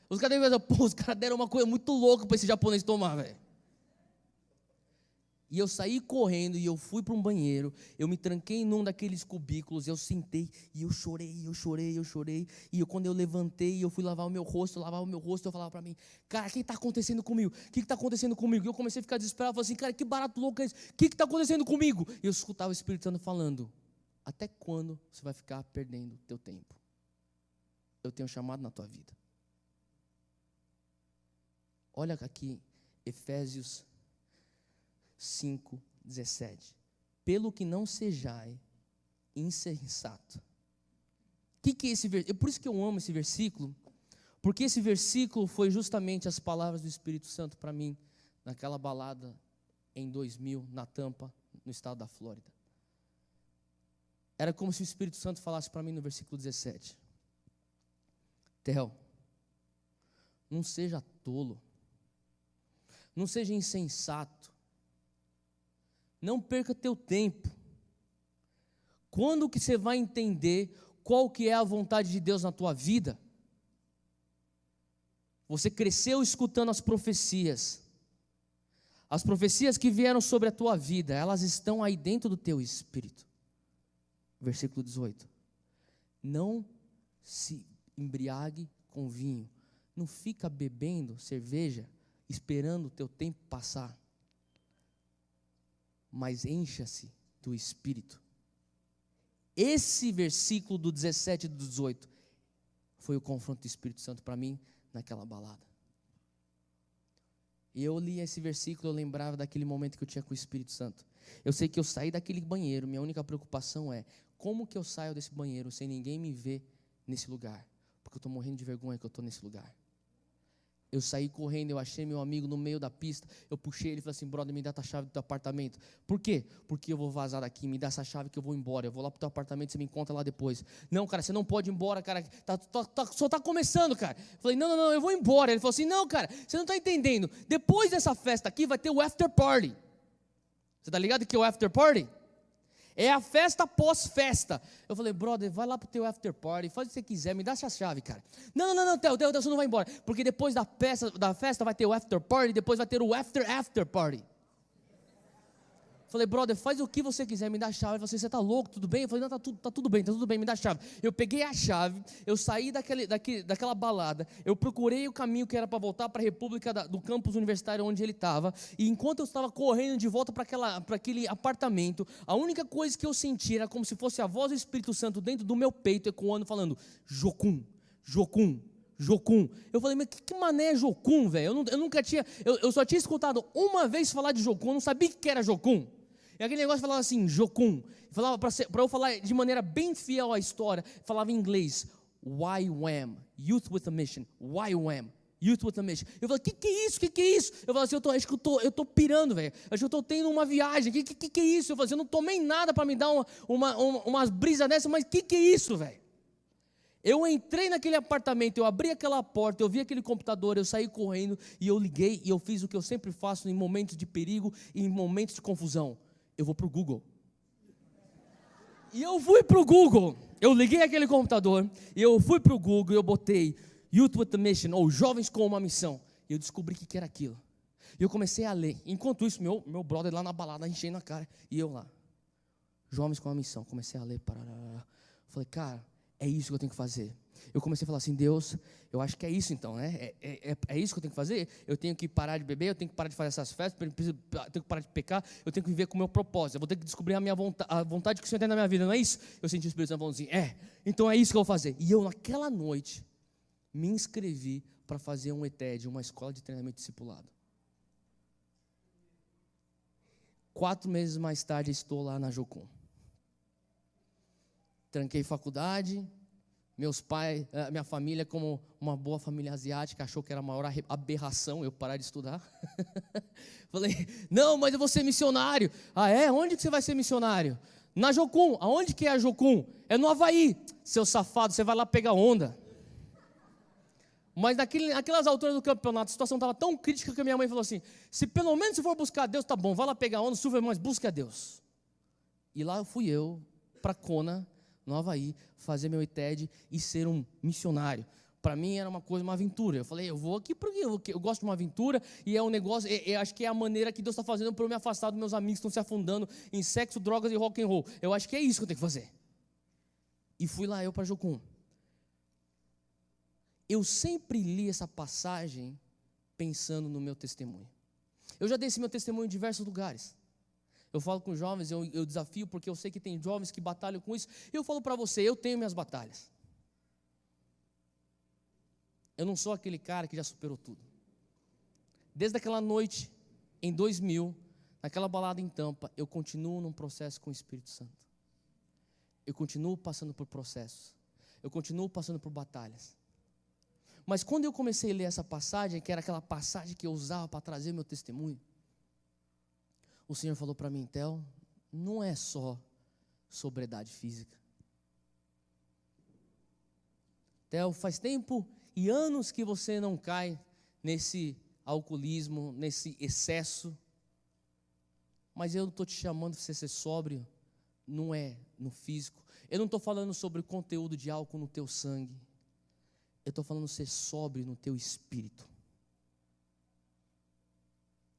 Os caras deram uma coisa muito louca para esse japonês tomar, velho. E eu saí correndo e eu fui para um banheiro, eu me tranquei num daqueles cubículos, eu sentei e eu chorei. E quando eu levantei, eu fui lavar o meu rosto, eu falava para mim, cara, o que está acontecendo comigo? O que está acontecendo comigo? E eu comecei a ficar desesperado, falei assim, cara, que barato louco é esse? O que está acontecendo comigo? E eu escutava o Espírito Santo falando, até quando você vai ficar perdendo teu tempo? Eu tenho chamado na tua vida. Olha aqui, Efésios 5:17. Pelo que não sejai insensato. que é esse versículo? Por isso que eu amo esse versículo, porque esse versículo foi justamente as palavras do Espírito Santo para mim, naquela balada em 2000, na Tampa, no estado da Flórida. Era como se o Espírito Santo falasse para mim no versículo 17. Theo, não seja tolo, não seja insensato, não perca teu tempo. Quando que você vai entender qual que é a vontade de Deus na tua vida? Você cresceu escutando as profecias que vieram sobre a tua vida, elas estão aí dentro do teu espírito. Versículo 18. Não se embriague com vinho, não fica bebendo cerveja, esperando o teu tempo passar, mas encha-se do Espírito. Esse versículo do 17 e do 18 foi o confronto do Espírito Santo para mim naquela balada. E eu li esse versículo, eu lembrava daquele momento que eu tinha com o Espírito Santo. Eu sei que eu saí daquele banheiro, minha única preocupação é como que eu saio desse banheiro sem ninguém me ver nesse lugar, porque eu estou morrendo de vergonha que eu estou nesse lugar. Eu saí correndo, eu achei meu amigo no meio da pista, eu puxei ele e falei assim, brother, me dá a chave do teu apartamento. Por quê? Porque eu vou vazar daqui, me dá essa chave que eu vou embora, eu vou lá pro teu apartamento, você me encontra lá depois. Não, cara, você não pode ir embora, cara, só tá começando, cara. Eu falei, não, eu vou embora. Ele falou assim, não, cara, você não está entendendo, depois dessa festa aqui vai ter o after party. Você tá ligado que é o after party? É a festa pós-festa. Eu falei, brother, vai lá pro teu after party, faz o que você quiser, me dá essa chave, cara. Não, Theo, você não vai embora. Porque depois da festa vai ter o after party, depois vai ter o after party. Falei, brother, faz o que você quiser, me dá a chave. Ele falou assim, você tá louco, tudo bem? Eu falei, não, tá tudo bem, me dá a chave. Eu peguei a chave, eu saí daquela balada, eu procurei o caminho que era para voltar para a República do campus universitário onde ele estava, e enquanto eu estava correndo de volta para aquele apartamento, a única coisa que eu senti era como se fosse a voz do Espírito Santo dentro do meu peito, ecoando, falando, Jocum, Jocum, Jocum. Eu falei, mas que mané é Jocum, velho? Eu nunca tinha, eu só tinha escutado uma vez falar de Jocum, eu não sabia o que era Jocum. E aquele negócio falava assim, Jocum. Falava para eu falar de maneira bem fiel à história, falava em inglês, YWAM, Youth with a Mission, YWAM, Youth with a Mission. Eu falei, que é isso? Que é isso? Eu falei assim, acho que eu tô pirando, velho. Acho que eu tô tendo uma viagem. Que é isso? Eu falei assim, eu não tomei nada para me dar umas brisas dessas, mas que é isso, velho? Eu entrei naquele apartamento, eu abri aquela porta, eu vi aquele computador, eu saí correndo e eu liguei e eu fiz o que eu sempre faço em momentos de perigo e em momentos de confusão. Eu vou para o Google. E eu fui para o Google. Eu liguei aquele computador e eu fui para o Google e eu botei Youth with a Mission, ou Jovens com uma Missão. E eu descobri o que era aquilo. E eu comecei a ler. Enquanto isso, meu brother lá na balada, enchendo a cara. E eu lá. Jovens com uma Missão. Comecei a ler. Falei, cara, é isso que eu tenho que fazer. Eu comecei a falar assim, Deus, eu acho que é isso então, né? É isso que eu tenho que fazer? Eu tenho que parar de beber, eu tenho que parar de fazer essas festas, eu tenho que parar de pecar, eu tenho que viver com o meu propósito, eu vou ter que descobrir a vontade que o Senhor tem na minha vida, não é isso? Eu senti o Espírito Santo falando assim, então é isso que eu vou fazer. E eu naquela noite me inscrevi para fazer um ETED, uma escola de treinamento discipulado. 4 meses mais tarde estou lá na Jocum. Tranquei faculdade. Meus pais, minha família, como uma boa família asiática, achou que era a maior aberração eu parar de estudar. Falei, não, mas eu vou ser missionário. Ah, é? Onde que você vai ser missionário? Na Jocum. Aonde que é a Jocum? É no Havaí. Seu safado, você vai lá pegar onda. Mas naquelas alturas do campeonato, a situação estava tão crítica que a minha mãe falou assim, se pelo menos você for buscar a Deus, tá bom, vai lá pegar onda, surfa, mas busque a Deus. E lá fui eu, para Kona, no Havaí, fazer meu ETED e ser um missionário. Para mim era uma aventura. Eu falei, eu vou aqui porque eu gosto de uma aventura e é um negócio, acho que é a maneira que Deus está fazendo para eu me afastar dos meus amigos que estão se afundando em sexo, drogas e rock and roll. Eu acho que é isso que eu tenho que fazer. E fui lá eu para Jocum. Eu sempre li essa passagem pensando no meu testemunho. Eu já dei esse meu testemunho em diversos lugares. Eu falo com jovens, eu desafio, porque eu sei que tem jovens que batalham com isso. E eu falo para você, eu tenho minhas batalhas. Eu não sou aquele cara que já superou tudo. Desde aquela noite, em 2000, naquela balada em Tampa, eu continuo num processo com o Espírito Santo. Eu continuo passando por processos. eu continuo passando por batalhas. Mas quando eu comecei a ler essa passagem, que era aquela passagem que eu usava para trazer meu testemunho, o Senhor falou para mim: Theo, não é só sobriedade física. Theo, faz tempo e anos que você não cai nesse alcoolismo, nesse excesso. Mas eu estou te chamando para você ser sóbrio, não é no físico. Eu não estou falando sobre o conteúdo de álcool no teu sangue. Eu estou falando ser sóbrio no teu espírito.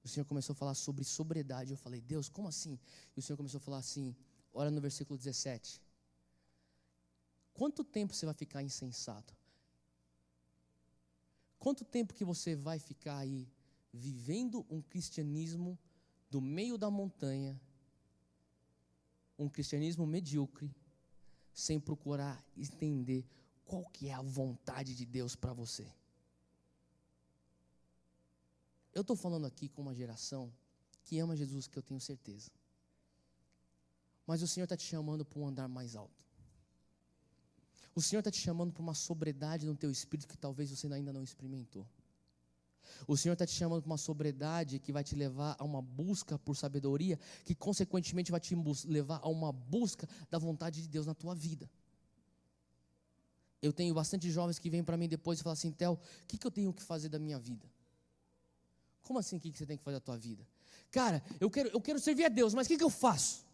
O Senhor começou a falar sobre sobriedade. Eu falei: Deus, como assim? E o Senhor começou a falar assim, olha no versículo 17. Quanto tempo você vai ficar insensato? Quanto tempo que você vai ficar aí vivendo um cristianismo do meio da montanha, um cristianismo medíocre, sem procurar entender qual que é a vontade de Deus para você? Eu estou falando aqui com uma geração que ama Jesus, que eu tenho certeza. Mas o Senhor está te chamando para um andar mais alto. O Senhor está te chamando para uma sobriedade no teu espírito que talvez você ainda não experimentou. O Senhor está te chamando para uma sobriedade que vai te levar a uma busca por sabedoria, que consequentemente vai te levar a uma busca da vontade de Deus na tua vida. Eu tenho bastante jovens que vêm para mim depois e falam assim: Theo, o que eu tenho que fazer da minha vida? Como assim, o que você tem que fazer da tua vida? Cara, eu quero servir a Deus, mas o que eu faço?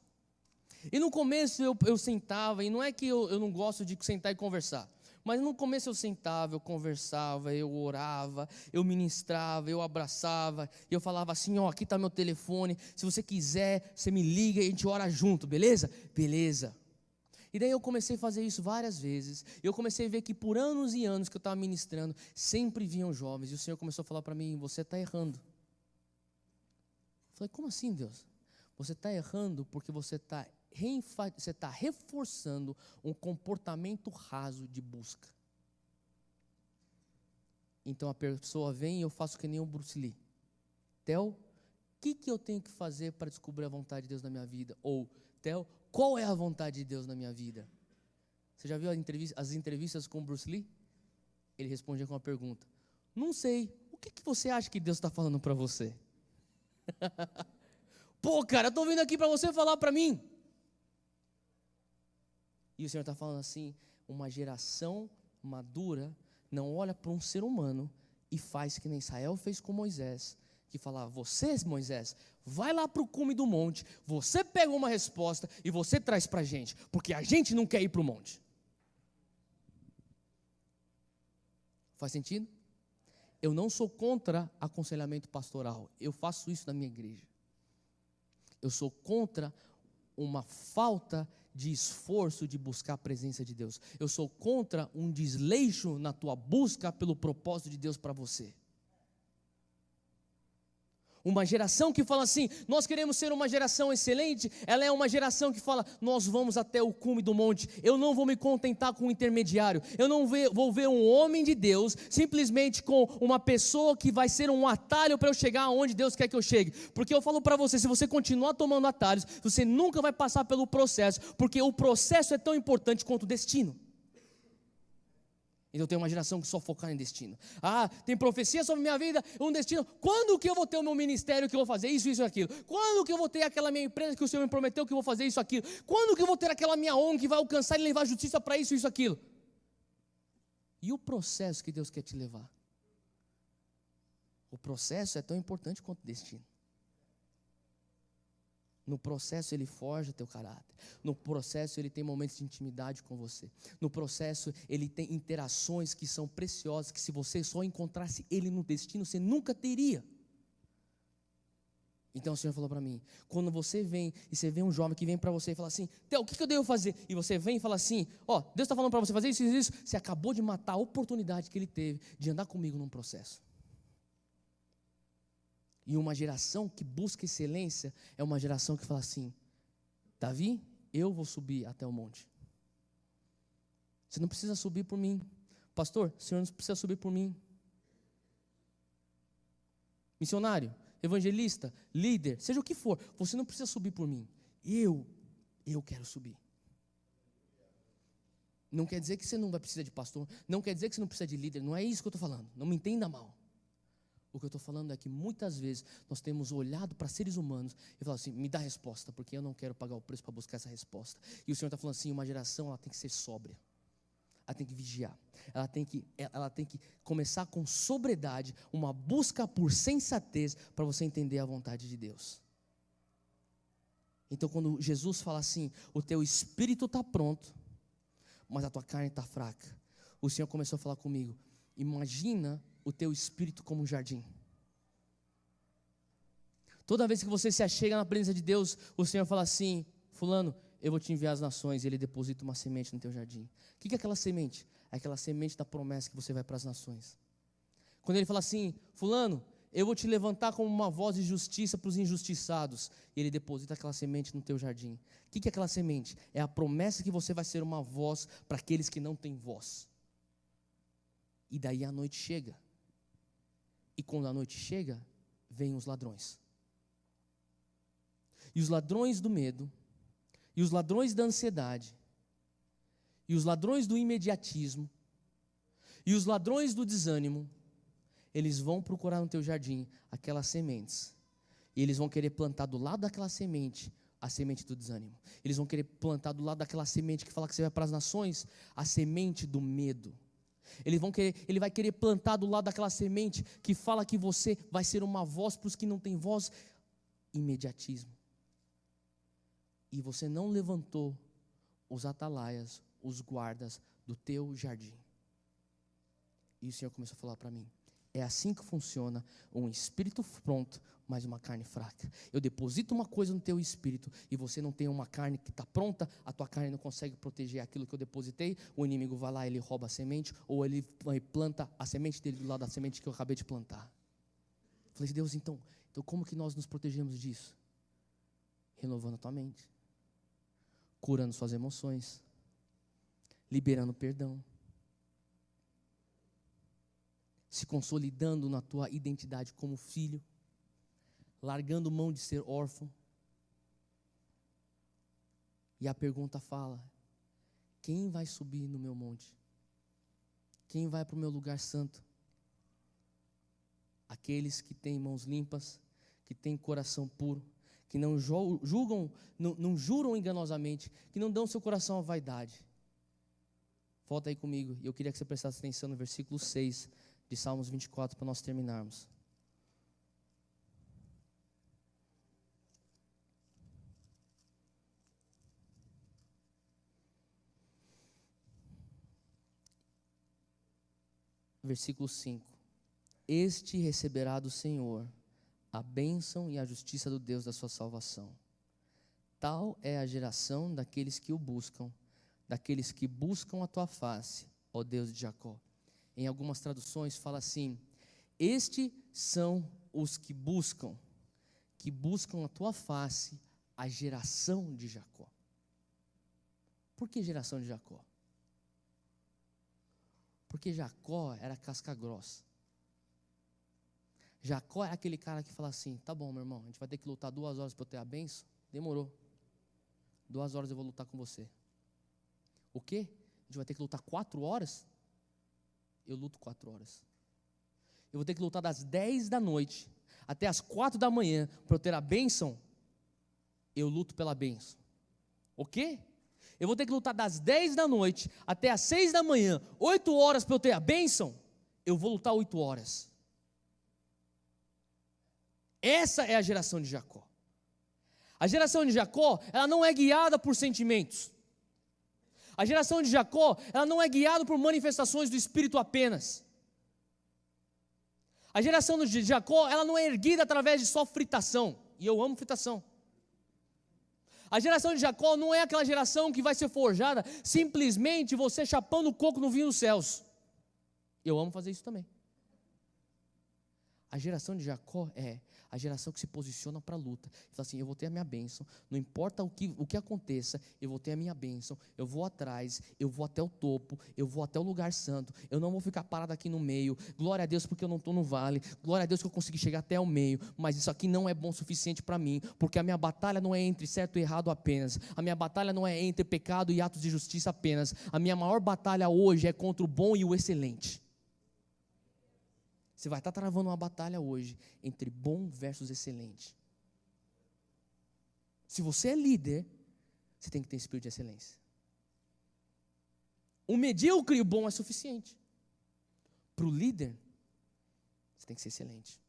E no começo eu sentava, e não é que eu não gosto de sentar e conversar, mas no começo eu sentava, eu conversava, eu orava, eu ministrava, eu abraçava, e eu falava assim: ó, aqui está meu telefone, se você quiser, você me liga e a gente ora junto, beleza? Beleza. E daí eu comecei a fazer isso várias vezes. Eu comecei a ver que por anos e anos que eu estava ministrando, sempre vinham jovens. E o Senhor começou a falar para mim: você está errando. Eu falei: como assim, Deus? Você está errando porque você está reforçando um comportamento raso de busca. Então a pessoa vem e eu faço que nem o Bruce Lee. Theo, o que eu tenho que fazer para descobrir a vontade de Deus na minha vida? Ou, Theo, qual é a vontade de Deus na minha vida? Você já viu as entrevistas com o Bruce Lee? Ele respondia com uma pergunta: não sei, o que você acha que Deus está falando para você? Pô, cara, eu estou vindo aqui para você falar para mim. E o Senhor está falando assim: uma geração madura não olha para um ser humano e faz que nem Israel fez com Moisés, que falava: você, Moisés, vai lá para o cume do monte, você pega uma resposta e você traz para a gente, porque a gente não quer ir para o monte. Faz sentido? Eu não sou contra aconselhamento pastoral, eu faço isso na minha igreja. Eu sou contra uma falta de esforço de buscar a presença de Deus. Eu sou contra um desleixo na tua busca pelo propósito de Deus para você. Uma geração que fala assim: nós queremos ser uma geração excelente. Ela é uma geração que fala: nós vamos até o cume do monte. Eu não vou me contentar com um intermediário. Eu não vou ver um homem de Deus simplesmente com uma pessoa que vai ser um atalho para eu chegar aonde Deus quer que eu chegue. Porque eu falo para você, se você continuar tomando atalhos, você nunca vai passar pelo processo, porque o processo é tão importante quanto o destino. Então tem uma geração que só foca em destino. Ah, tem profecia sobre minha vida, um destino. Quando que eu vou ter o meu ministério que eu vou fazer isso, isso e aquilo? Quando que eu vou ter aquela minha empresa que o Senhor me prometeu que eu vou fazer isso, aquilo? Quando que eu vou ter aquela minha ONG que vai alcançar e levar justiça para isso, isso, aquilo? E o processo que Deus quer te levar? O processo é tão importante quanto o destino. No processo ele forja teu caráter. No processo ele tem momentos de intimidade com você. No processo ele tem interações que são preciosas, que se você só encontrasse ele no destino, você nunca teria. Então o Senhor falou para mim: quando você vem e você vê um jovem que vem para você e fala assim: Theo, o que eu devo fazer? E você vem e fala assim: ó, Deus está falando para você fazer isso e isso. Você acabou de matar a oportunidade que ele teve de andar comigo num processo. E uma geração que busca excelência é uma geração que fala assim: Davi, eu vou subir até o monte. Você não precisa subir por mim. Pastor, o senhor não precisa subir por mim. Missionário, evangelista, líder, seja o que for, você não precisa subir por mim. Eu quero subir. Não quer dizer que você não vai precisar de pastor, não quer dizer que você não precisa de líder, não é isso que eu estou falando, não me entenda mal. O que eu estou falando é que muitas vezes nós temos olhado para seres humanos e falado assim, me dá a resposta, porque eu não quero pagar o preço para buscar essa resposta. E o Senhor está falando assim, uma geração ela tem que ser sóbria, ela tem que vigiar, ela tem que começar com sobriedade, uma busca por sensatez para você entender a vontade de Deus. Então quando Jesus fala assim, o teu espírito está pronto, mas a tua carne está fraca, o Senhor começou a falar comigo, imagina o teu espírito como um jardim. Toda vez que você se achega na presença de Deus, o Senhor fala assim, fulano, eu vou te enviar às nações, e Ele deposita uma semente no teu jardim. O que é aquela semente? É aquela semente da promessa que você vai para as nações. Quando Ele fala assim, fulano, eu vou te levantar como uma voz de justiça para os injustiçados, e Ele deposita aquela semente no teu jardim. O que é aquela semente? É a promessa que você vai ser uma voz para aqueles que não têm voz. E daí a noite chega. E quando a noite chega, vêm os ladrões. E os ladrões do medo, e os ladrões da ansiedade, e os ladrões do imediatismo, e os ladrões do desânimo, eles vão procurar no teu jardim aquelas sementes. E eles vão querer plantar do lado daquela semente, a semente do desânimo. Eles vão querer plantar do lado daquela semente que fala que você vai para as nações, a semente do medo. Ele vai querer plantar do lado daquela semente que fala que você vai ser uma voz para os que não têm voz, imediatismo. E você não levantou os atalaias, os guardas do teu jardim. E o Senhor começou a falar para mim, é assim que funciona um espírito pronto, mas uma carne fraca. Eu deposito uma coisa no teu espírito e você não tem uma carne que está pronta, a tua carne não consegue proteger aquilo que eu depositei, o inimigo vai lá, ele rouba a semente, ou ele planta a semente dele do lado da semente que eu acabei de plantar. Falei, Deus, então como que nós nos protegemos disso? Renovando a tua mente, curando suas emoções, liberando perdão, se consolidando na tua identidade como filho, largando mão de ser órfão. E a pergunta fala, quem vai subir no meu monte? Quem vai para o meu lugar santo? Aqueles que têm mãos limpas, que têm coração puro, que não julgam, não juram enganosamente, que não dão seu coração à vaidade. Volta aí comigo, e eu queria que você prestasse atenção no versículo 6 de Salmos 24, para nós terminarmos. Versículo 5. Este receberá do Senhor a bênção e a justiça do Deus da sua salvação. Tal é a geração daqueles que o buscam, daqueles que buscam a tua face, ó Deus de Jacó. Em algumas traduções fala assim, estes são os que buscam a tua face, a geração de Jacó. Por que geração de Jacó? Porque Jacó era casca grossa. Jacó é aquele cara que fala assim, tá bom, meu irmão, a gente vai ter que lutar 2 horas para eu ter a bênção? Demorou. 2 horas eu vou lutar com você. O quê? A gente vai ter que lutar 4 horas? Eu luto 4 horas. Eu vou ter que lutar das 10 da noite até as 4 da manhã para eu ter a bênção? Eu luto pela bênção. O quê? Eu vou ter que lutar das 10 da noite até as 6 da manhã, 8 horas para eu ter a bênção? Eu vou lutar 8 horas. Essa é a geração de Jacó. A geração de Jacó, ela não é guiada por sentimentos. A geração de Jacó, ela não é guiada por manifestações do Espírito apenas. A geração de Jacó, ela não é erguida através de só fritação. E eu amo fritação. A geração de Jacó não é aquela geração que vai ser forjada simplesmente você chapando o coco no vinho dos céus. Eu amo fazer isso também. A geração de Jacó é A geração que se posiciona para a luta. Fala assim, eu vou ter a minha bênção, não importa o que aconteça, eu vou ter a minha bênção, eu vou atrás, eu vou até o topo, eu vou até o lugar santo, eu não vou ficar parado aqui no meio, glória a Deus porque eu não estou no vale, glória a Deus que eu consegui chegar até o meio, mas isso aqui não é bom o suficiente para mim, porque a minha batalha não é entre certo e errado apenas, a minha batalha não é entre pecado e atos de justiça apenas, a minha maior batalha hoje é contra o bom e o excelente. Você vai estar travando uma batalha hoje entre bom versus excelente. Se você é líder, você tem que ter espírito de excelência. O medíocre e o bom é suficiente. Para o líder, você tem que ser excelente.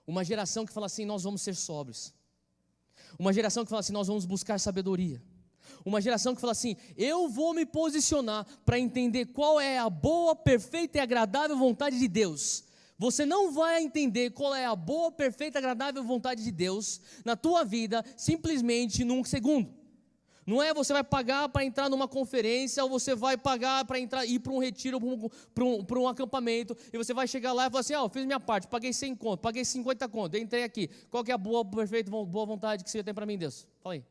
Uma geração que fala assim, nós vamos ser sóbrios. Uma geração que fala assim, nós vamos buscar sabedoria. Uma geração que fala assim, eu vou me posicionar para entender qual é a boa, perfeita e agradável vontade de Deus. Você não vai entender qual é a boa, perfeita e agradável vontade de Deus na tua vida simplesmente num segundo. Não é você vai pagar para entrar numa conferência, ou você vai pagar para ir para um retiro, para um acampamento, e você vai chegar lá e falar assim, eu fiz minha parte, paguei 100 conto, paguei 50 conto, entrei aqui. Qual que é a boa, perfeita, boa vontade que você tem para mim, Deus? Fala aí.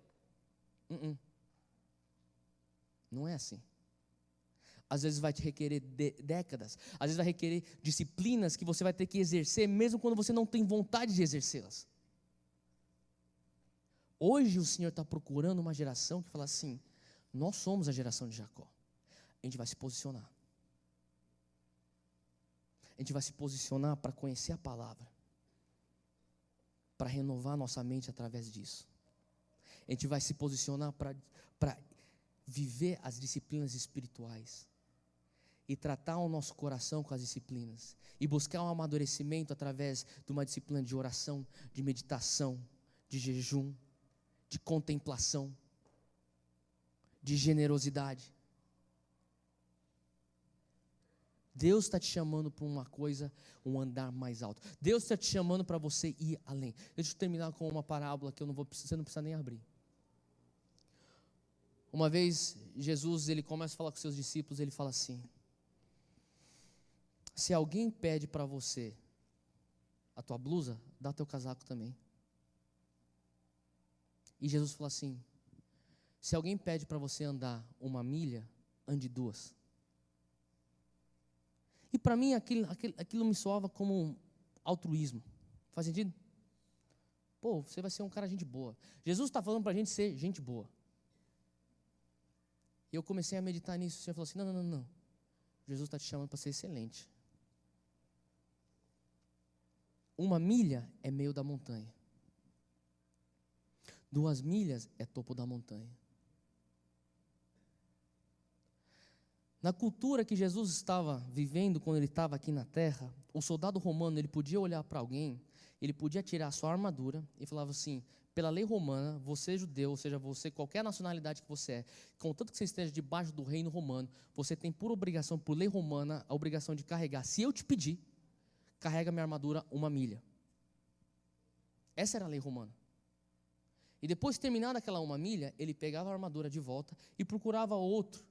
Não é assim. Às vezes vai te requerer décadas, às vezes vai requerer disciplinas que você vai ter que exercer, mesmo quando você não tem vontade de exercê-las. Hoje o Senhor está procurando uma geração que fala assim, nós somos a geração de Jacó. A gente vai se posicionar. A gente vai se posicionar para conhecer a palavra, para renovar nossa mente através disso. A gente vai se posicionar para viver as disciplinas espirituais e tratar o nosso coração com as disciplinas e buscar um amadurecimento através de uma disciplina de oração, de meditação, de jejum, de contemplação, de generosidade. Deus está te chamando para uma coisa, um andar mais alto. Deus está te chamando para você ir além. Deixa eu terminar com uma parábola que você não precisa nem abrir. Uma vez, Jesus, ele começa a falar com seus discípulos, ele fala assim, se alguém pede para você a tua blusa, dá teu casaco também. E Jesus fala assim, se alguém pede para você andar 1 milha, ande 2. E para mim aquilo me soava como um altruísmo. Faz sentido? Pô, você vai ser um cara gente boa. Jesus está falando para a gente ser gente boa. E eu comecei a meditar nisso. O Senhor falou assim, não. Jesus está te chamando para ser excelente. 1 milha é meio da montanha. 2 milhas é topo da montanha. Na cultura que Jesus estava vivendo quando ele estava aqui na terra, o soldado romano, ele podia olhar para alguém, ele podia tirar a sua armadura e falava assim, pela lei romana, você judeu, ou seja, você, qualquer nacionalidade que você é, contanto que você esteja debaixo do reino romano, você tem por obrigação, por lei romana, a obrigação de carregar, se eu te pedir, carrega minha armadura 1 milha. Essa era a lei romana. E depois de terminar aquela 1 milha, ele pegava a armadura de volta e procurava outro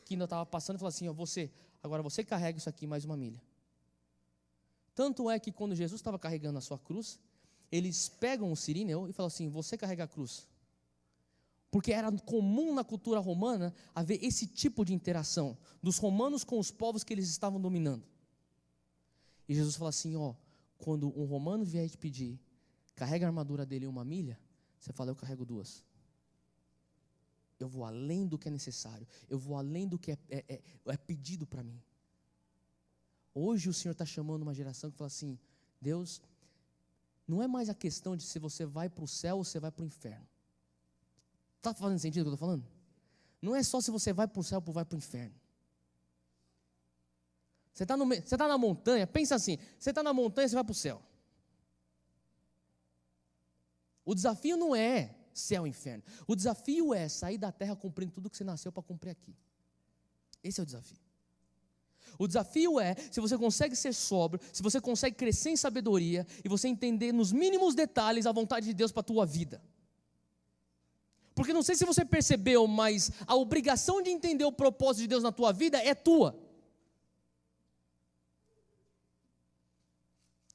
que ainda estava passando e falava assim, agora você carrega isso aqui mais 1 milha. Tanto é que quando Jesus estava carregando a sua cruz, eles pegam o cirineu e falam assim, você carrega a cruz. Porque era comum na cultura romana haver esse tipo de interação dos romanos com os povos que eles estavam dominando. E Jesus fala assim, quando um romano vier te pedir, carrega a armadura dele 1 milha, você fala, eu carrego 2. Eu vou além do que é necessário. Eu vou além do que é pedido para mim. Hoje o Senhor está chamando uma geração que fala assim, Deus, não é mais a questão de se você vai para o céu ou se você vai para o inferno. Está fazendo sentido o que eu estou falando? Não é só se você vai para o céu ou vai para o inferno. Você está na montanha, pensa assim, você está na montanha, você vai para o céu. O desafio não é céu e inferno. O desafio é sair da terra cumprindo tudo que você nasceu para cumprir aqui. Esse é o desafio. O desafio é se você consegue ser sóbrio, se você consegue crescer em sabedoria e você entender nos mínimos detalhes a vontade de Deus para a tua vida. Porque não sei se você percebeu, mas a obrigação de entender o propósito de Deus na tua vida é tua.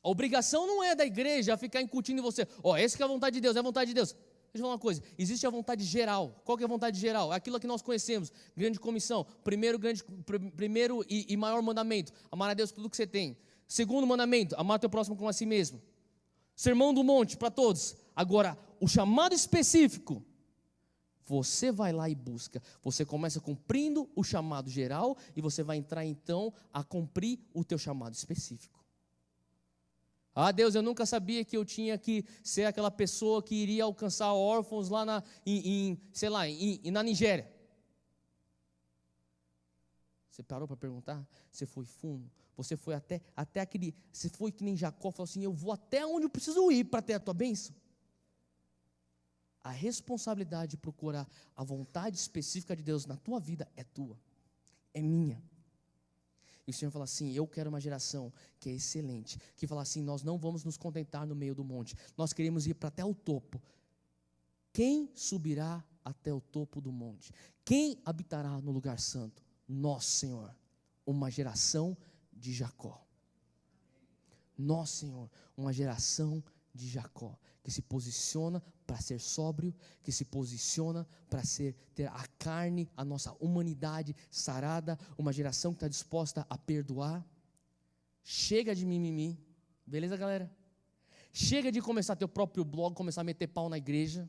A obrigação não é da igreja ficar incutindo em você, essa que é a vontade de Deus, é a vontade de Deus. Deixa eu falar uma coisa, existe a vontade geral. Qual que é a vontade geral? É aquilo que nós conhecemos, grande comissão, primeiro e maior mandamento, amar a Deus com tudo que você tem. Segundo mandamento, amar o teu próximo como a si mesmo. Sermão do monte para todos. Agora, o chamado específico, você vai lá e busca. Você começa cumprindo o chamado geral e você vai entrar então a cumprir o teu chamado específico. Deus, eu nunca sabia que eu tinha que ser aquela pessoa que iria alcançar órfãos lá na Nigéria. Você parou para perguntar? Você foi fundo? Você foi até aquele... Você foi que nem Jacó, falou assim, eu vou até onde eu preciso ir para ter a tua bênção. A responsabilidade de procurar a vontade específica de Deus na tua vida é tua, é minha. E o Senhor fala assim, eu quero uma geração que é excelente, que fala assim, nós não vamos nos contentar no meio do monte, nós queremos ir para até o topo. Quem subirá até o topo do monte? Quem habitará no lugar santo? Nós, Senhor, uma geração de Jacó. Nós, Senhor, uma geração de Jacó, que se posiciona para ser sóbrio, que se posiciona para ter a carne, a nossa humanidade sarada, uma geração que está disposta a perdoar. Chega de mimimi, beleza, galera? Chega de começar teu próprio blog, começar a meter pau na igreja.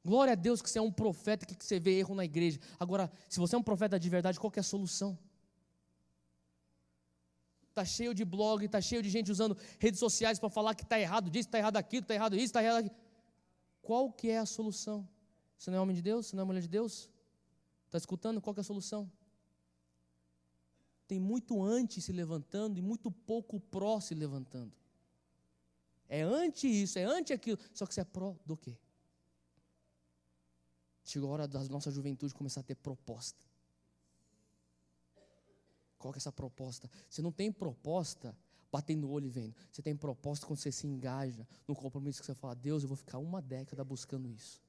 Glória a Deus que você é um profeta, que você vê erro na igreja. Agora, se você é um profeta de verdade, qual que é a solução? Está cheio de blog, está cheio de gente usando redes sociais para falar que está errado disso, está errado aquilo, está errado isso, está errado aquilo. Qual que é a solução? Você não é homem de Deus? Você não é mulher de Deus? Está escutando? Qual que é a solução? Tem muito anti se levantando e muito pouco pró se levantando. É anti isso, é anti aquilo, só que você é pró do quê? Chegou a hora da nossa juventude começar a ter proposta. Qual que é essa proposta? Você não tem proposta batendo no olho e vendo. Você tem proposta quando você se engaja no compromisso que você fala, Deus, eu vou ficar 1 década buscando isso.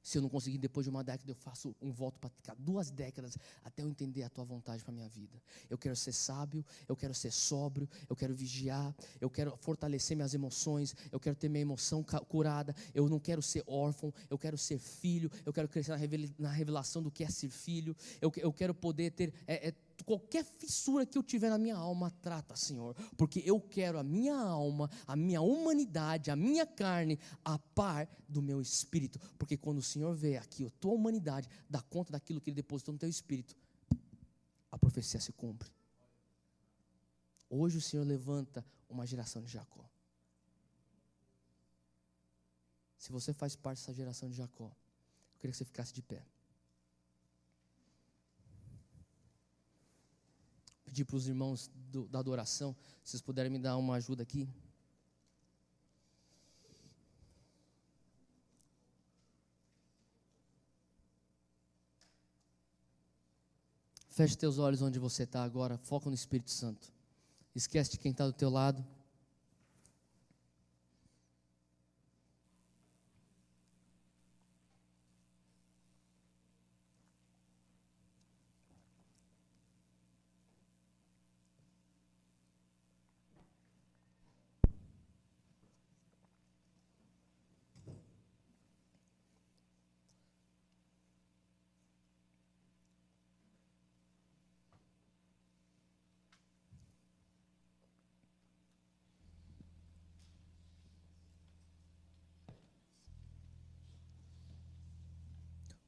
Se eu não conseguir depois de 1 década, eu faço um voto para ficar 2 décadas até eu entender a tua vontade para a minha vida. Eu quero ser sábio, eu quero ser sóbrio, eu quero vigiar, eu quero fortalecer minhas emoções, eu quero ter minha emoção curada, eu não quero ser órfão, eu quero ser filho, eu quero crescer na revelação do que é ser filho, eu quero poder ter... qualquer fissura que eu tiver na minha alma, trata, Senhor, porque eu quero a minha alma, a minha humanidade, a minha carne, a par do meu espírito, porque quando o Senhor vê aqui a tua humanidade, dá conta daquilo que Ele depositou no teu espírito, a profecia se cumpre. Hoje o Senhor levanta uma geração de Jacó. Se você faz parte dessa geração de Jacó, eu queria que você ficasse de pé. Pedir para os irmãos da adoração, se vocês puderem me dar uma ajuda aqui. Feche teus olhos onde você está agora, foca no Espírito Santo. Esquece de quem está do teu lado.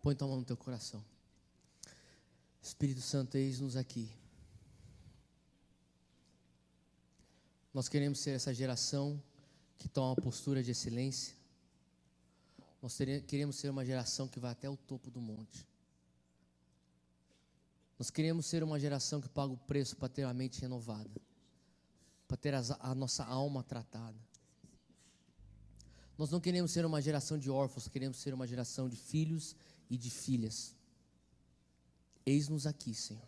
Põe tua mão no teu coração. Espírito Santo, eis-nos aqui. Nós queremos ser essa geração que toma uma postura de excelência. Nós queremos ser uma geração que vai até o topo do monte. Nós queremos ser uma geração que paga o preço para ter a mente renovada, para ter a nossa alma tratada. Nós não queremos ser uma geração de órfãos, queremos ser uma geração de filhos e de filhas. Eis-nos aqui, Senhor.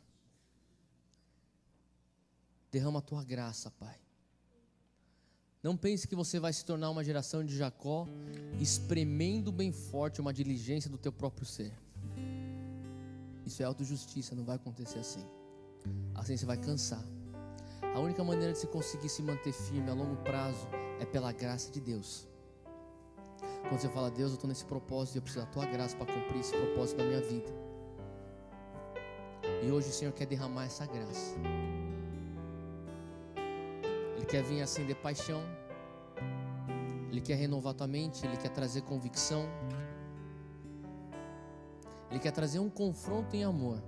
Derrama a tua graça, Pai. Não pense que você vai se tornar uma geração de Jacó, espremendo bem forte uma diligência do teu próprio ser. Isso é autojustiça, não vai acontecer assim. Assim você vai cansar. A única maneira de você conseguir se manter firme a longo prazo é pela graça de Deus. Quando você fala: Deus, eu estou nesse propósito e eu preciso da tua graça para cumprir esse propósito da minha vida. E hoje o Senhor quer derramar essa graça. Ele quer vir acender paixão. Ele quer renovar tua mente. Ele quer trazer convicção. Ele quer trazer um confronto em amor.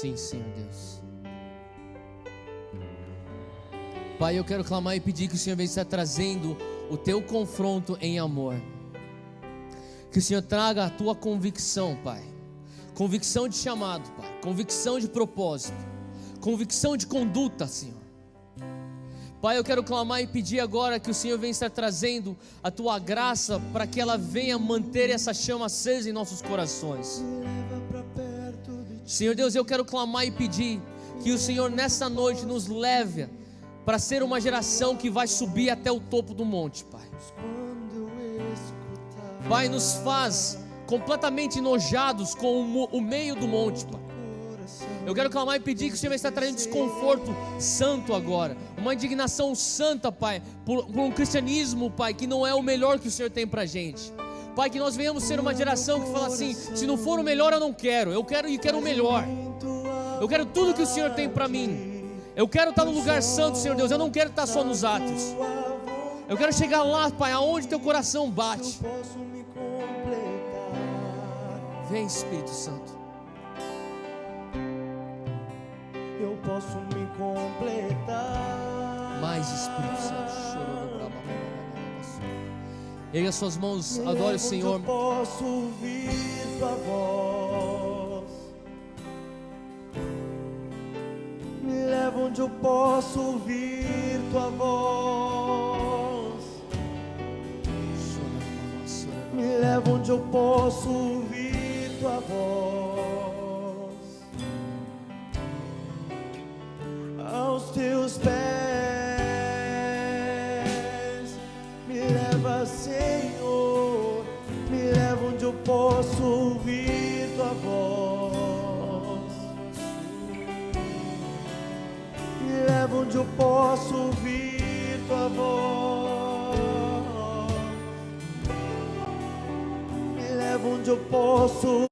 Sim, Senhor Deus. Pai, eu quero clamar e pedir que o Senhor venha estar trazendo o teu confronto em amor. Que o Senhor traga a tua convicção, Pai. Convicção de chamado, Pai. Convicção de propósito. Convicção de conduta, Senhor. Pai, eu quero clamar e pedir agora que o Senhor venha estar trazendo a tua graça para que ela venha manter essa chama acesa em nossos corações. Senhor Deus, eu quero clamar e pedir que o Senhor nessa noite nos leve para ser uma geração que vai subir até o topo do monte, Pai. Pai, nos faz completamente enojados com o meio do monte, Pai. Eu quero clamar e pedir que o Senhor vai estar trazendo desconforto santo agora, uma indignação santa, Pai, por um cristianismo, Pai, que não é o melhor que o Senhor tem pra gente. Pai, que nós venhamos ser uma geração que fala assim: se não for o melhor eu não quero, eu quero o melhor. Eu quero tudo que o Senhor tem para mim. Eu quero estar no lugar santo, Senhor Deus. Eu não quero estar só nos atos. Eu quero chegar lá, Pai, aonde teu coração bate. Vem, Espírito Santo. Eu posso me completar. Mais, Espírito Santo. Erga as suas mãos, adore o Senhor. Eu posso ouvir tua voz. Me leva onde eu posso ouvir tua voz. Me leva onde eu posso ouvir tua voz. Aos teus pés. Me leva, Senhor. Me leva onde eu posso ouvir tua voz. Me leva onde eu posso ouvir tua voz. Me leva onde eu posso